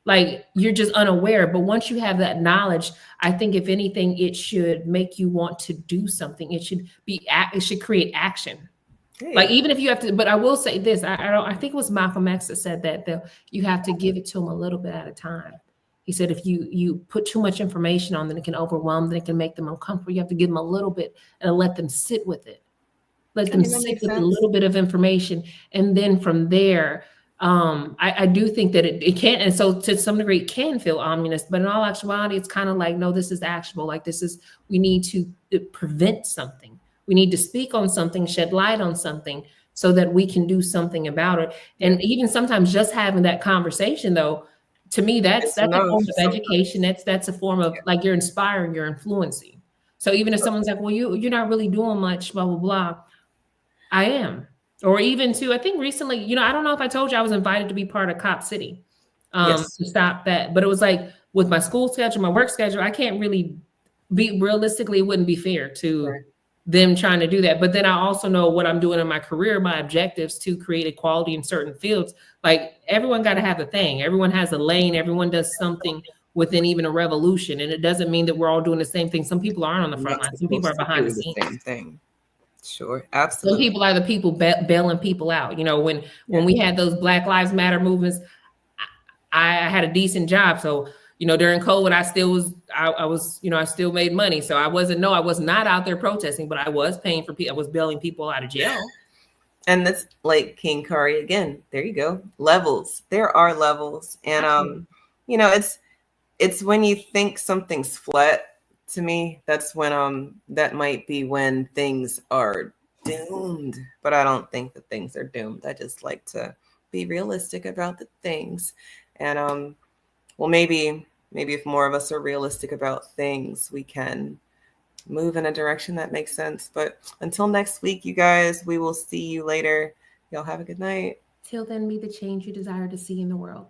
Like, you're just unaware. But once you have that knowledge, I think if anything, it should make you want to do something. It should create action. Hey. Like, even if you have to, but I will say this, I think it was Malcolm X that said that you have to give it to them a little bit at a time. He said, if you put too much information on them, it can overwhelm them, it can make them uncomfortable. You have to give them a little bit and let them sit with it. Let them sit with a little bit of information. And then from there, I do think that it can, and so to some degree it can feel ominous, but in all actuality, it's kind of like, no, this is actionable. Like, we need to prevent something. We need to speak on something, shed light on something so that we can do something about it. And even sometimes just having that conversation, though, to me, that's It's a enough form of sometimes. education. That's a form of like you're inspiring, you're influencing. So even if someone's like, well, you're not really doing much, blah, blah, blah. I am. Or even I think recently, I don't know if I told you I was invited to be part of Cop City Yes. to stop that. But it was like with my school schedule, my work schedule, I can't really realistically, it wouldn't be fair to them trying to do that. But then I also know what I'm doing in my career, my objectives to create equality in certain fields. Like everyone got to have a thing. Everyone has a lane. Everyone does something within even a revolution. And it doesn't mean that we're all doing the same thing. Some people aren't on the front line. Some people are behind the scenes. Same thing. Sure, absolutely. Some people are the people bailing people out. When we had those Black Lives Matter movements, I had a decent job. So, during COVID, I still made money. So I was not out there protesting, but I was paying for people. I was bailing people out of jail. And that's like King Kari again. There you go. Levels. There are levels. And, it's when you think something's flat. To me, that's when that might be when things are doomed. But I don't think that things are doomed. I just like to be realistic about the things. And maybe if more of us are realistic about things, we can move in a direction that makes sense. But until next week, you guys, we will see you later. Y'all have a good night. Till then, be the change you desire to see in the world.